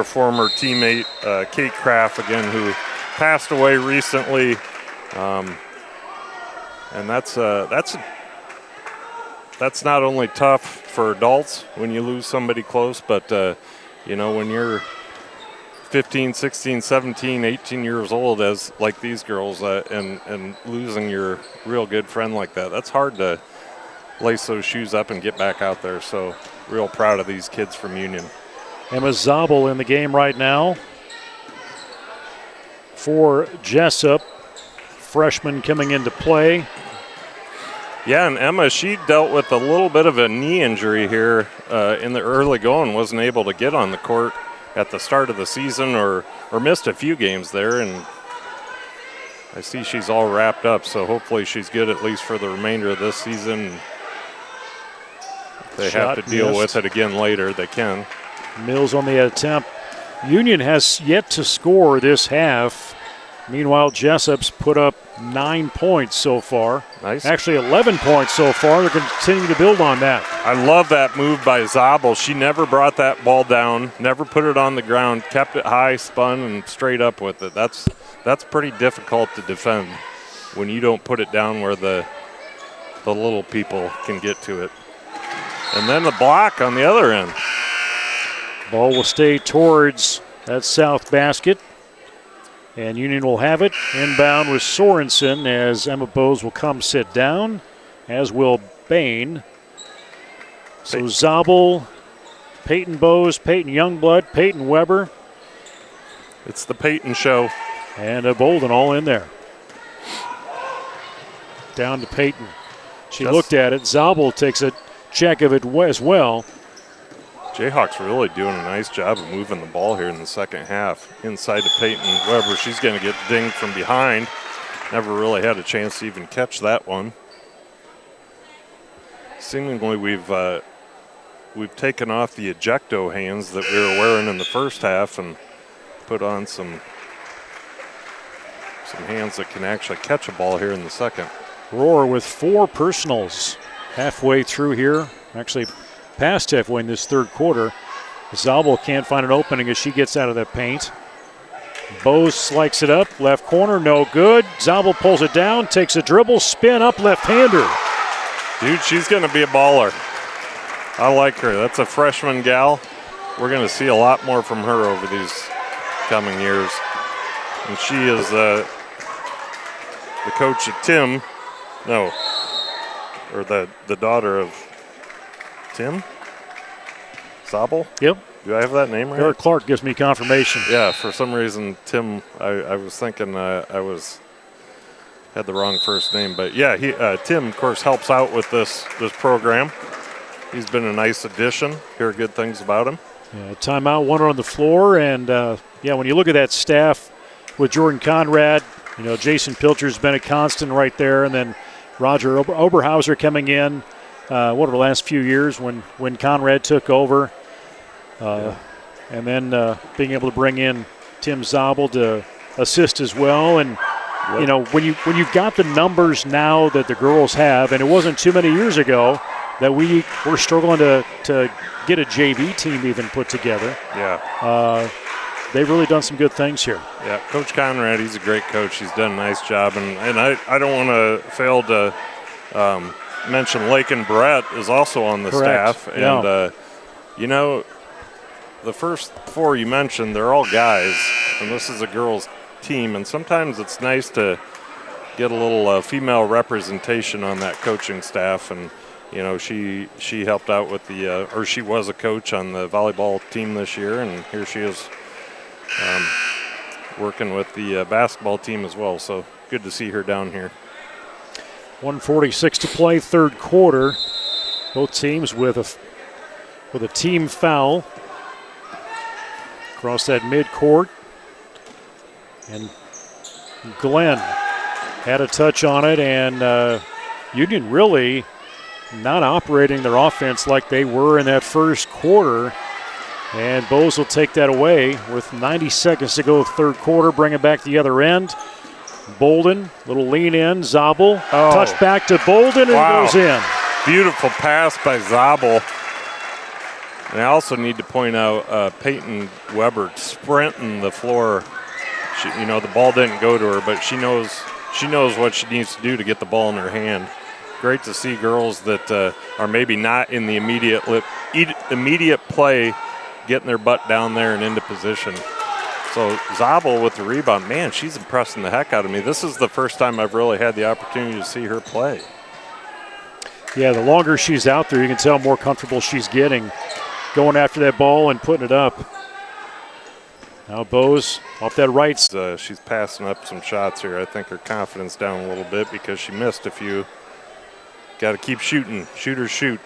former teammate Kate Kraft, again, who passed away recently. And that's not only tough for adults when you lose somebody close, but when you're 15, 16, 17, 18 years old, as like these girls, and losing your real good friend like that, that's hard to lace those shoes up and get back out there. So real proud of these kids from Union. Emma Zabel in the game right now for Jesup. Freshman coming into play. Yeah, and Emma, she dealt with a little bit of a knee injury here in the early going. Wasn't able to get on the court at the start of the season or missed a few games there. And I see she's all wrapped up, so hopefully she's good at least for the remainder of this season. If they have to deal with it again later, they can. Mills on the attempt. Union has yet to score this half. Meanwhile, Jesup's put up 9 points so far. Nice. Actually, 11 points so far. They're continuing to build on that. I love that move by Zabel. She never brought that ball down, never put it on the ground, kept it high, spun, and straight up with it. That's pretty difficult to defend when you don't put it down where the little people can get to it. And then the block on the other end. Ball will stay towards that south basket. And Union will have it. Inbound with Sorensen as Emma Bowes will come sit down, as will Bain. So Zabel, Peyton Bowes, Peyton Youngblood, Peyton Weber. It's the Peyton show. And a Bolden all in there. Down to Peyton. She looked at it. Zabel takes a check of it as well. Jayhawks really doing a nice job of moving the ball here in the second half. Inside to Peyton Weber. She's going to get dinged from behind. Never really had a chance to even catch that one. Seemingly we've taken off the ejecto hands that we were wearing in the first half and put on some hands that can actually catch a ball here in the second. Roar with 4 personals halfway through here. Actually, past halfway in this third quarter. Zabel can't find an opening as she gets out of the paint. Bowes slikes it up, left corner, no good. Zabel pulls it down, takes a dribble, spin up, left-hander. Dude, she's going to be a baller. I like her. That's a freshman gal. We're going to see a lot more from her over these coming years. And she is the coach at or the daughter of Tim Zabel. Yep. Do I have that name right? Eric Clark gives me confirmation. Yeah, for some reason, Tim, I was thinking had the wrong first name. But yeah, Tim, of course, helps out with this program. He's been a nice addition. Hear good things about him. Yeah, timeout, one on the floor. And, when you look at that staff with Jordan Conrad, Jason Pilcher's been a constant right there. And then Roger Oberhauser coming in, over the last few years when Conrad took over. And then being able to bring in Tim Zabel to assist as well. And, when you've got the numbers now that the girls have, and it wasn't too many years ago that we were struggling to get a JV team even put together. Yeah. They've really done some good things here. Yeah, Coach Conrad, he's a great coach. He's done a nice job. And I don't want to fail to mention Lakin Brett is also on the Correct. staff. And, the first four you mentioned, they're all guys, and this is a girls' team. And sometimes it's nice to get a little female representation on that coaching staff. And, she helped out with or she was a coach on the volleyball team this year, and here she is working with the basketball team as well. So good to see her down here. 1:46 to play, third quarter. Both teams with a team foul across that midcourt. And Glenn had a touch on it, and Union really not operating their offense like they were in that first quarter. And Bose will take that away with 90 seconds to go third quarter, bring it back the other end. Bolden, little lean in, Zabel, touch back to Bolden, and it goes in. Beautiful pass by Zabel. And I also need to point out Peyton Weber sprinting the floor. The ball didn't go to her, but she knows what she needs to do to get the ball in her hand. Great to see girls that are maybe not in the immediate play getting their butt down there and into position. So Zabel with the rebound, man, she's impressing the heck out of me. This is the first time I've really had the opportunity to see her play. Yeah, the longer she's out there, you can tell more comfortable she's getting, going after that ball and putting it up. Now Bose off that right. She's passing up some shots here. I think her confidence down a little bit because she missed a few. Got to keep shooting. Shooters shoot.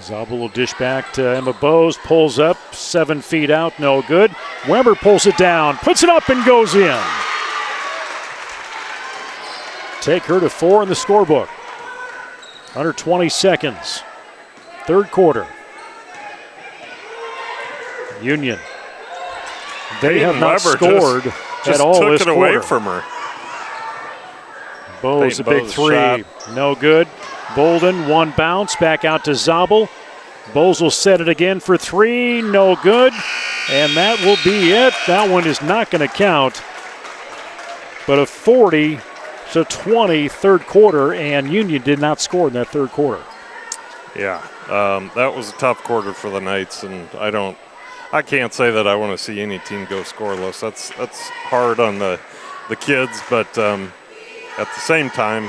Zabel will dish back to Emma Bose, pulls up, 7 feet out, no good. Weber pulls it down, puts it up and goes in. Take her to 4 in the scorebook. Under 20 seconds. Third quarter. Union. They have not scored at all this quarter. Just took it away from her. Bose, a big three. Shot. No good. Bolden, one bounce, back out to Zabel. Bose will set it again for 3, no good. And that will be it. That one is not going to count. But a 40-20 third quarter, and Union did not score in that third quarter. Yeah, that was a tough quarter for the Knights, and I can't say that I want to see any team go scoreless. That's hard on the kids, but at the same time,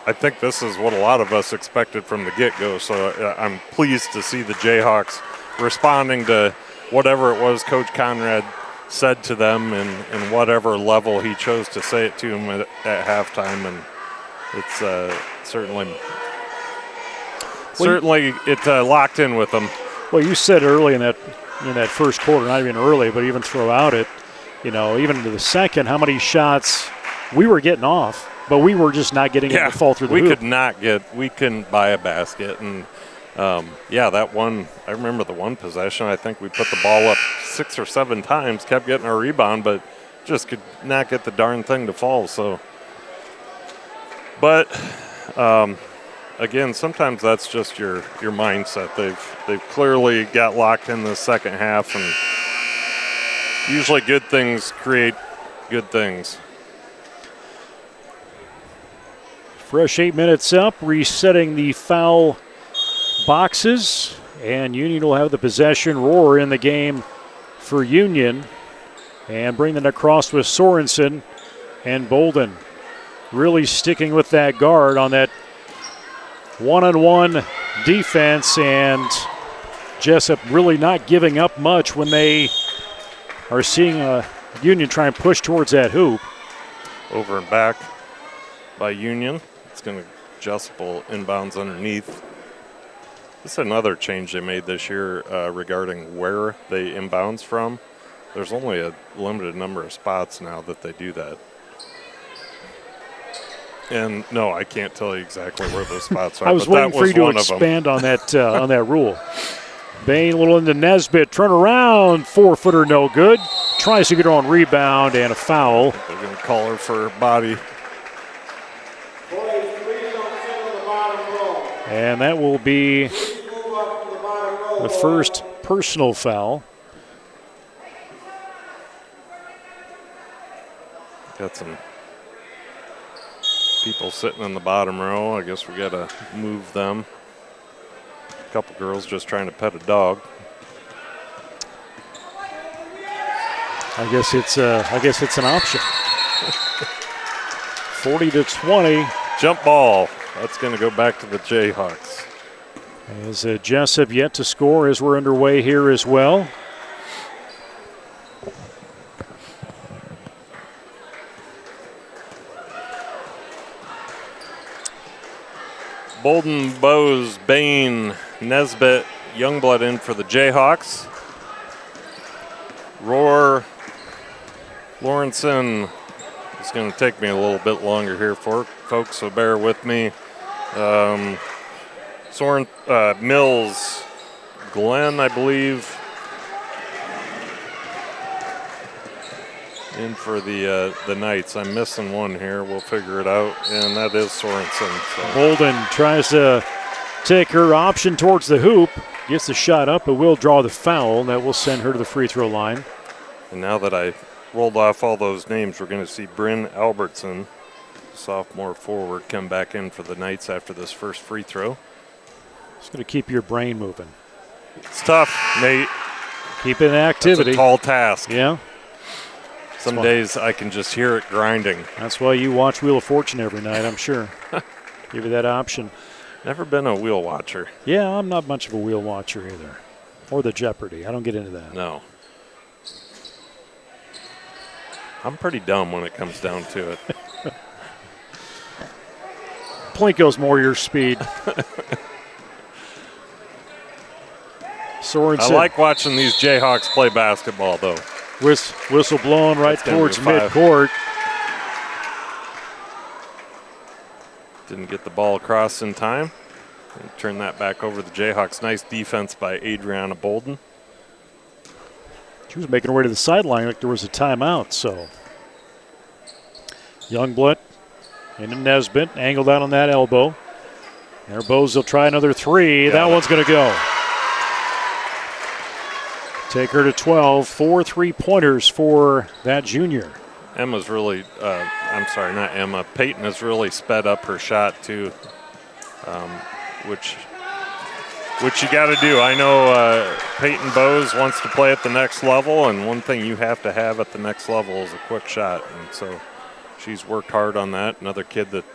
I think this is what a lot of us expected from the get-go. So I'm pleased to see the Jayhawks responding to whatever it was Coach Conrad said to them and whatever level he chose to say it to them at halftime. And it's certainly locked in with them. Well, you said early in that first quarter, not even early, but even throughout it, even into the second, how many shots we were getting off, but we were just not getting it to fall through the hoop. We couldn't buy a basket. And, that one, I remember the one possession, I think we put the ball up 6 or 7 times, kept getting our rebound, but just could not get the darn thing to fall. So, but again, sometimes that's just your mindset. They've clearly got locked in the second half, and usually good things create good things. Fresh 8 minutes up, resetting the foul boxes, and Union will have the possession. Rohr in the game for Union, and bring it across with Sorensen and Bolden. Really sticking with that guard on that one-on-one defense, and Jesup really not giving up much when they are seeing Union try and push towards that hoop. Over and back by Union. It's going to Jesup will inbounds underneath. This is another change they made this year regarding where they inbounds from. There's only a limited number of spots now that they do that. And no, I can't tell you exactly where those spots are. I was waiting for you to expand on that rule. Bain a little into Nesbitt. Turn around. 4-footer no good. Tries to get her on rebound and a foul. They're going to call her for body. And that will be the first personal foul. Got some people sitting in the bottom row. I guess we got to move them. A couple girls just trying to pet a dog. I guess it's an option. 40-20. Jump ball. That's going to go back to the Jayhawks. As Jesup yet to score as we're underway here as well. Bolden, Bowes, Bain, Nesbitt, Youngblood in for the Jayhawks. Rohr, Lawrenson. It's going to take me a little bit longer here, folks, so bear with me. Mills, Glenn, I believe, in for the Knights. I'm missing one here. We'll figure it out, and that is Sorensen. So. Bolden tries to take her option towards the hoop, gets the shot up, but will draw the foul. That will send her to the free throw line. And now that I rolled off all those names, we're going to see Bryn Albertson, sophomore forward, come back in for the Knights after this first free throw. It's going to keep your brain moving. It's tough, Nate. Keep it in activity. That's a tall task. Yeah. Some days I can just hear it grinding. That's why you watch Wheel of Fortune every night, I'm sure. Give you that option. Never been a wheel watcher. Yeah, I'm not much of a wheel watcher either. Or the Jeopardy. I don't get into that. No. I'm pretty dumb when it comes down to it. Plinko's more your speed. Sorensen. I like watching these Jayhawks play basketball, though. Whistle blowing right towards midcourt. Didn't get the ball across in time. Turn that back over to the Jayhawks. Nice defense by Adriana Bolden. She was making her way to the sideline like there was a timeout, so. Youngblood into Nesbitt, angled out on that elbow. There, Bowes will try another three. That one's going to go. Take her to 12. 4 3-pointers for that junior. Emma's really, I'm sorry, not Emma. Peyton has really sped up her shot, too, which you got to do. I know Peyton Bowes wants to play at the next level, and one thing you have to have at the next level is a quick shot. And so she's worked hard on that. Another kid that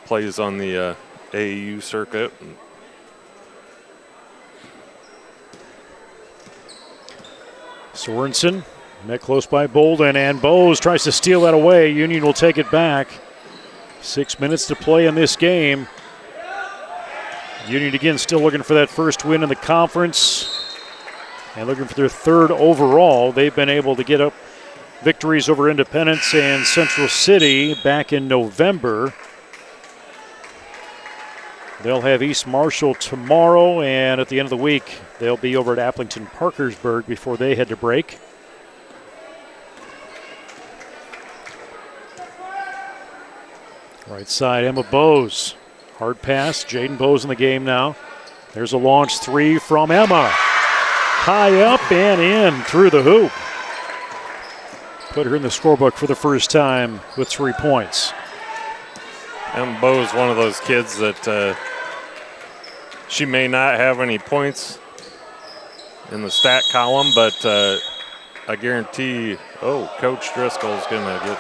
plays on the AAU circuit. Sorensen met close by Bolden, and Bowes tries to steal that away. Union will take it back. 6 minutes to play in this game. Union again still looking for that first win in the conference and looking for their third overall. They've been able to get up victories over Independence and Central City back in November. They'll have East Marshall tomorrow, and at the end of the week, they'll be over at Applington Parkersburg before they head to break. Right side, Emma Bowes. Hard pass, Jaden Bowes in the game now. There's a launch three from Emma. High up and in through the hoop. Put her in the scorebook for the first time with 3 points. Emma Bowes, one of those kids that she may not have any points in the stat column, but I guarantee, Coach Driscoll's going to get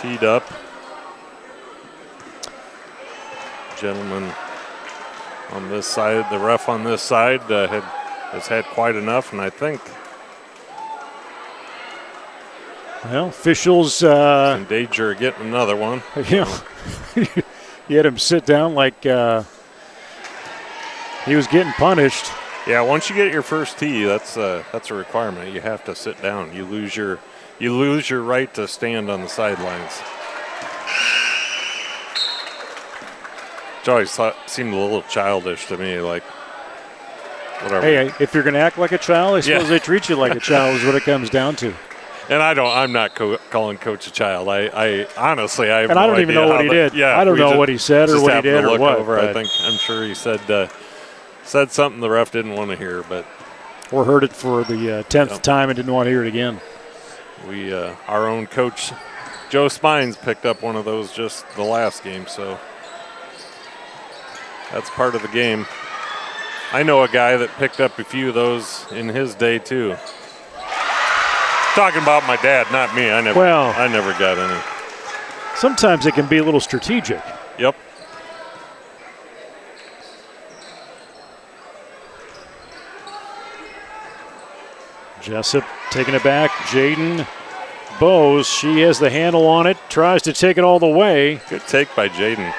teed up. gentleman on this side, the ref on this side, has had quite enough, and I think well, officials in danger of getting another one. You know, you had him sit down like he was getting punished. Yeah, once you get your first tee, that's a requirement. You have to sit down. You lose your right to stand on the sidelines. Which always seemed a little childish to me, like, whatever. Hey, if you're going to act like a child, I suppose they treat you like a child is what it comes down to. And I'm not calling Coach a child. I honestly, I have and no I don't even know what he did. Yeah, I don't know what he said or what he did or what. I'm sure he said something the ref didn't want to hear, or heard it for the 10th time and didn't want to hear it again. We, our own coach, Joe Spines, picked up one of those just the last game, so that's part of the game. I know a guy that picked up a few of those in his day too. Talking about my dad, not me. I never got any. Sometimes it can be a little strategic. Yep. Jesup taking it back. Jaden Bowes, she has the handle on it, tries to take it all the way. Good take by Jaden.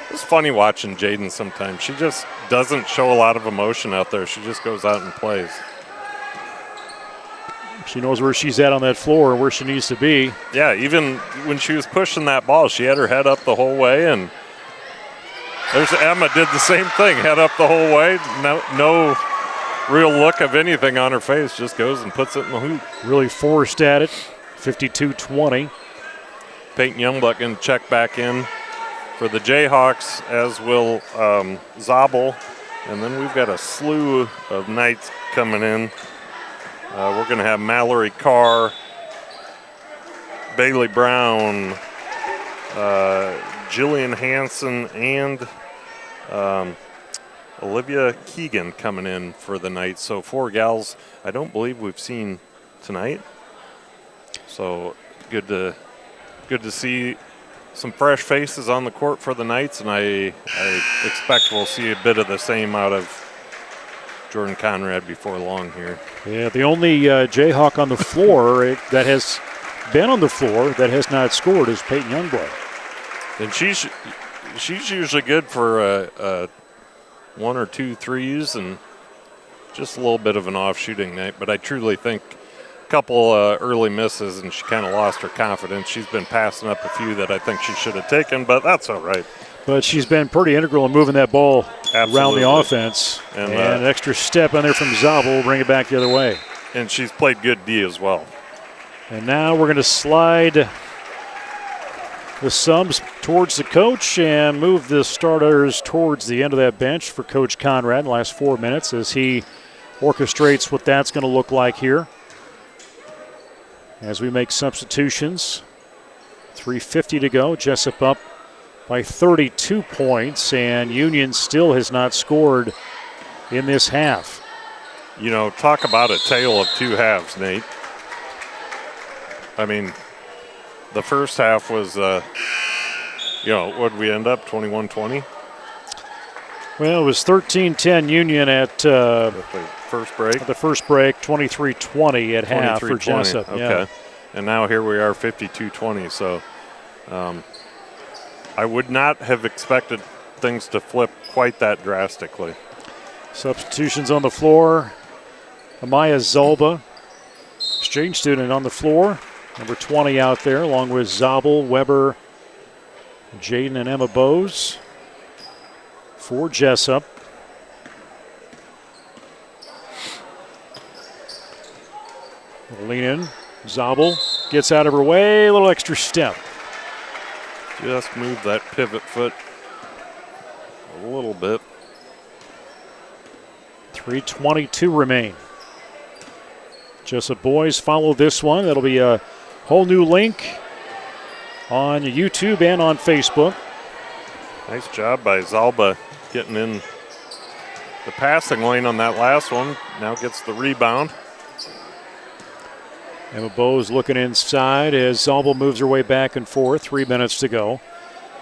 It's funny watching Jaden sometimes. She just doesn't show a lot of emotion out there. She just goes out and plays. She knows where she's at on that floor and where she needs to be. Yeah, even when she was pushing that ball, she had her head up the whole way, and there's Emma did the same thing, head up the whole way. No real look of anything on her face, just goes and puts it in the hoop. Really forced at it, 52-20. Peyton Youngblood going to check back in for the Jayhawks, as will Zabel. And then we've got a slew of Knights coming in. We're going to have Mallory Carr, Bailey Brown, Jillian Hansen, and Olivia Keegan coming in for the Knights. So 4 gals I don't believe we've seen tonight. So good to see some fresh faces on the court for the Knights, and I expect we'll see a bit of the same out of Jordan Conrad before long here. Yeah, the only Jayhawk on the floor that has been on the floor that has not scored is Peyton Youngblood. And she's usually good for 1 or 2 threes and just a little bit of an off shooting night. But I truly think a couple early misses and she kind of lost her confidence. She's been passing up a few that I think she should have taken, but that's all right. But she's been pretty integral in moving that ball around the offense. And an extra step on there from Zabel will bring it back the other way. And she's played good D as well. And now we're going to slide the subs towards the coach and move the starters towards the end of that bench for Coach Conrad in the last 4 minutes as he orchestrates what that's going to look like here. As we make substitutions, 3:50 to go. Jesup up by 32 points, and Union still has not scored in this half. You know, talk about a tale of 2 halves, Nate. I mean, the first half was, what did we end up, 21-20? Well, it was 13-10 Union at the first break. 23-20 at half for Jesup. Okay. Yeah. And now here we are, 52-20. So I would not have expected things to flip quite that drastically. Substitutions on the floor. Amaya Zolba, exchange student on the floor. Number 20 out there, along with Zabel, Weber, Jaden, and Emma Bowes for Jesup. Lean in. Zabel gets out of her way, a little extra step. Just move that pivot foot a little bit. 3:22 remain. Jesup boys follow this one. That'll be a whole new link on YouTube and on Facebook. Nice job by Zalba getting in the passing lane on that last one. Now gets the rebound. Emma Bowes looking inside as Zalba moves her way back and forth. 3 minutes to go.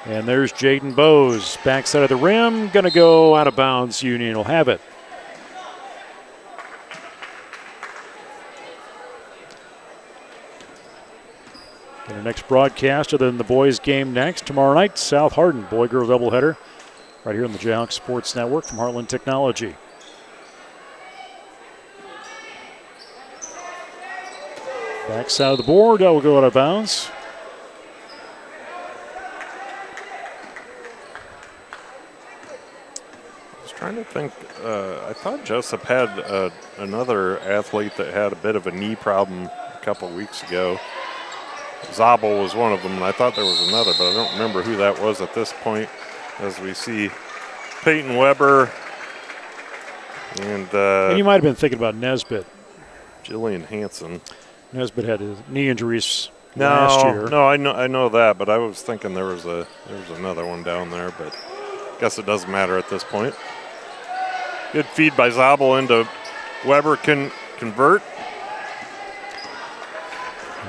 And there's Jaden Bowes, backside of the rim, going to go out of bounds. Union will have it. And the next broadcast, other than the boys' game next, tomorrow night, South Hardin, boy-girl doubleheader, right here on the Jayhawks Sports Network from Heartland Technology. Backside of the board, that will go out of bounds. Trying to think, I thought Jesup had another athlete that had a bit of a knee problem a couple weeks ago. Zabel was one of them, and I thought there was another, but I don't remember who that was at this point. As we see Peyton Weber and you might have been thinking about Nesbitt. Jillian Hansen. Nesbitt had his knee injuries last year. No, I know that, but I was thinking there was another one down there, but I guess it doesn't matter at this point. Good feed by Zabel into Weber, can convert.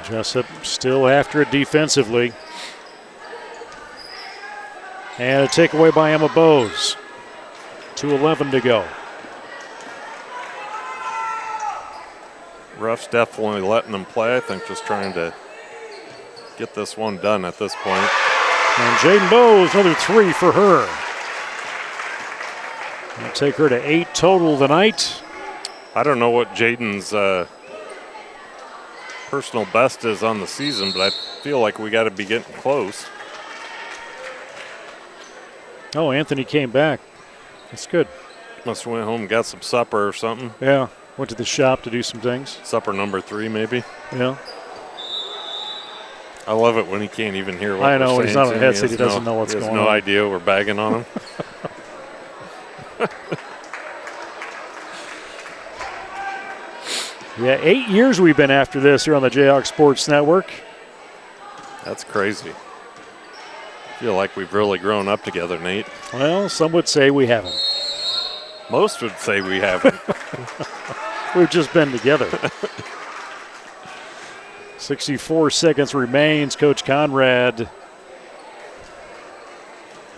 Jesup still after it defensively. And a takeaway by Emma Bowes. 2:11 to go. Ruff's definitely letting them play. I think just trying to get this one done at this point. And Jaden Bowes, another 3 for her. That'll take her to 8 total tonight. I don't know what Jaden's personal best is on the season, but I feel like we got to be getting close. Oh, Anthony came back. That's good. Must have went home and got some supper or something. Yeah, went to the shop to do some things. Supper number 3, maybe. Yeah. I love it when he can't even hear what I know, we're he's saying. not on a headset. He doesn't know what's going on. He has no idea we're bagging on him. Yeah, 8 years we've been after this here on the Jayhawks Sports Network. That's crazy. I feel like we've really grown up together, Nate. Well, some would say we haven't. Most would say we haven't. We've just been together. 64 seconds remains. Coach Conrad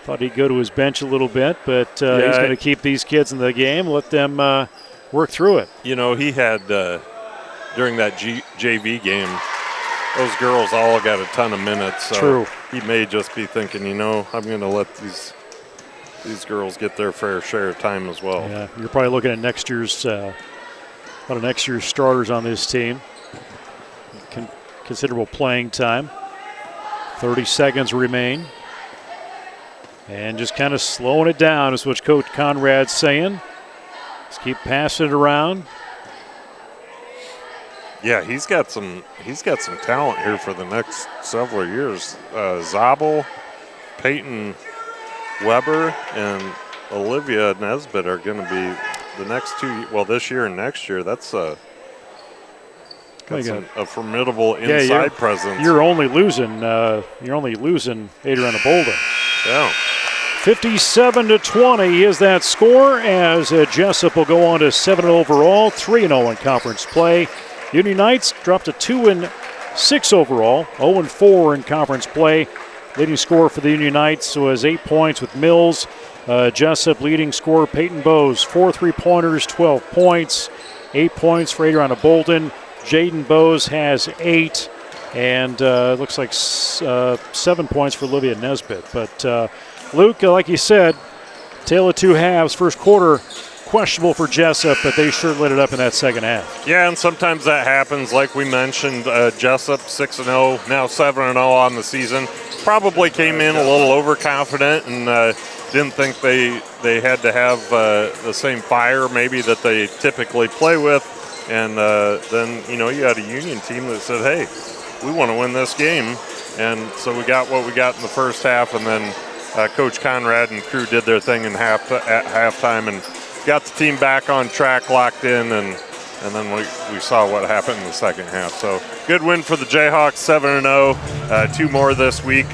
thought he'd go to his bench a little bit, but he's going to keep these kids in the game, let them work through it. You know, he had, during that JV game, those girls all got a ton of minutes. So True. He may just be thinking, you know, I'm going to let these girls get their fair share of time as well. Yeah, you're probably looking at next year's starters on this team. Considerable playing time. 30 seconds remain. And just kind of slowing it down is what Coach Conrad's saying. Just keep passing it around. Yeah, he's got some talent here for the next several years. Zabel, Peyton Weber, and Olivia Nesbitt are going to be the next 2. Well, this year and next year. That's a formidable inside presence. You're only losing Adriana Bolden. Yeah. 57-20 is that score as Jesup will go on to 7-0 overall, 3-0 in conference play. Union Knights dropped to 2-6 overall, 0-4 in conference play. Leading scorer for the Union Knights was 8 points with Mills. Jesup leading scorer Peyton Bowes, 4 3-pointers, 12 points. 8 points for Adriana Bolden. Jaden Bowes has 8, and looks like 7 points for Olivia Nesbitt. But Luke, like you said, tale of two halves. First quarter questionable for Jesup, but they sure lit it up in that second half. Yeah, and sometimes that happens. Like we mentioned, Jesup 6-0, now 7-0 on the season. Probably came in a little overconfident and didn't think they had to have the same fire maybe that they typically play with. And then, you know, you had a Union team that said, hey, we want to win this game. And so we got what we got in the first half, and then Coach Conrad and crew did their thing at halftime and got the team back on track, locked in, and then we saw what happened in the second half. So good win for the Jayhawks, 7-0. 2 more this week.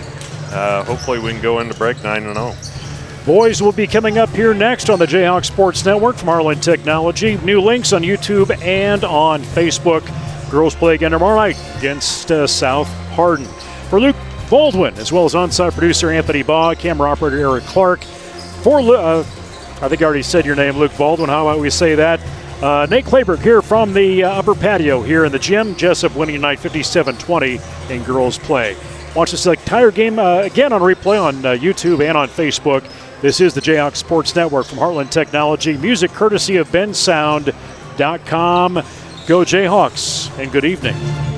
Hopefully we can go into break 9-0. Boys will be coming up here next on the Jayhawks Sports Network from Heartland Technology. New links on YouTube and on Facebook. Girls play again tomorrow night against South Hardin. For Luke Baldwin, as well as on-site producer Anthony Baugh, camera operator Eric Clark. I think I already said your name, Luke Baldwin. How about we say that? Nate Clayberg here from the upper patio here in the gym. Jesup winning tonight 57-20 in girls play. Watch this entire game again on replay on YouTube and on Facebook. This is the J-Hawks Sports Network from Heartland Technology. Music courtesy of bensound.com. Go J-Hawks and good evening.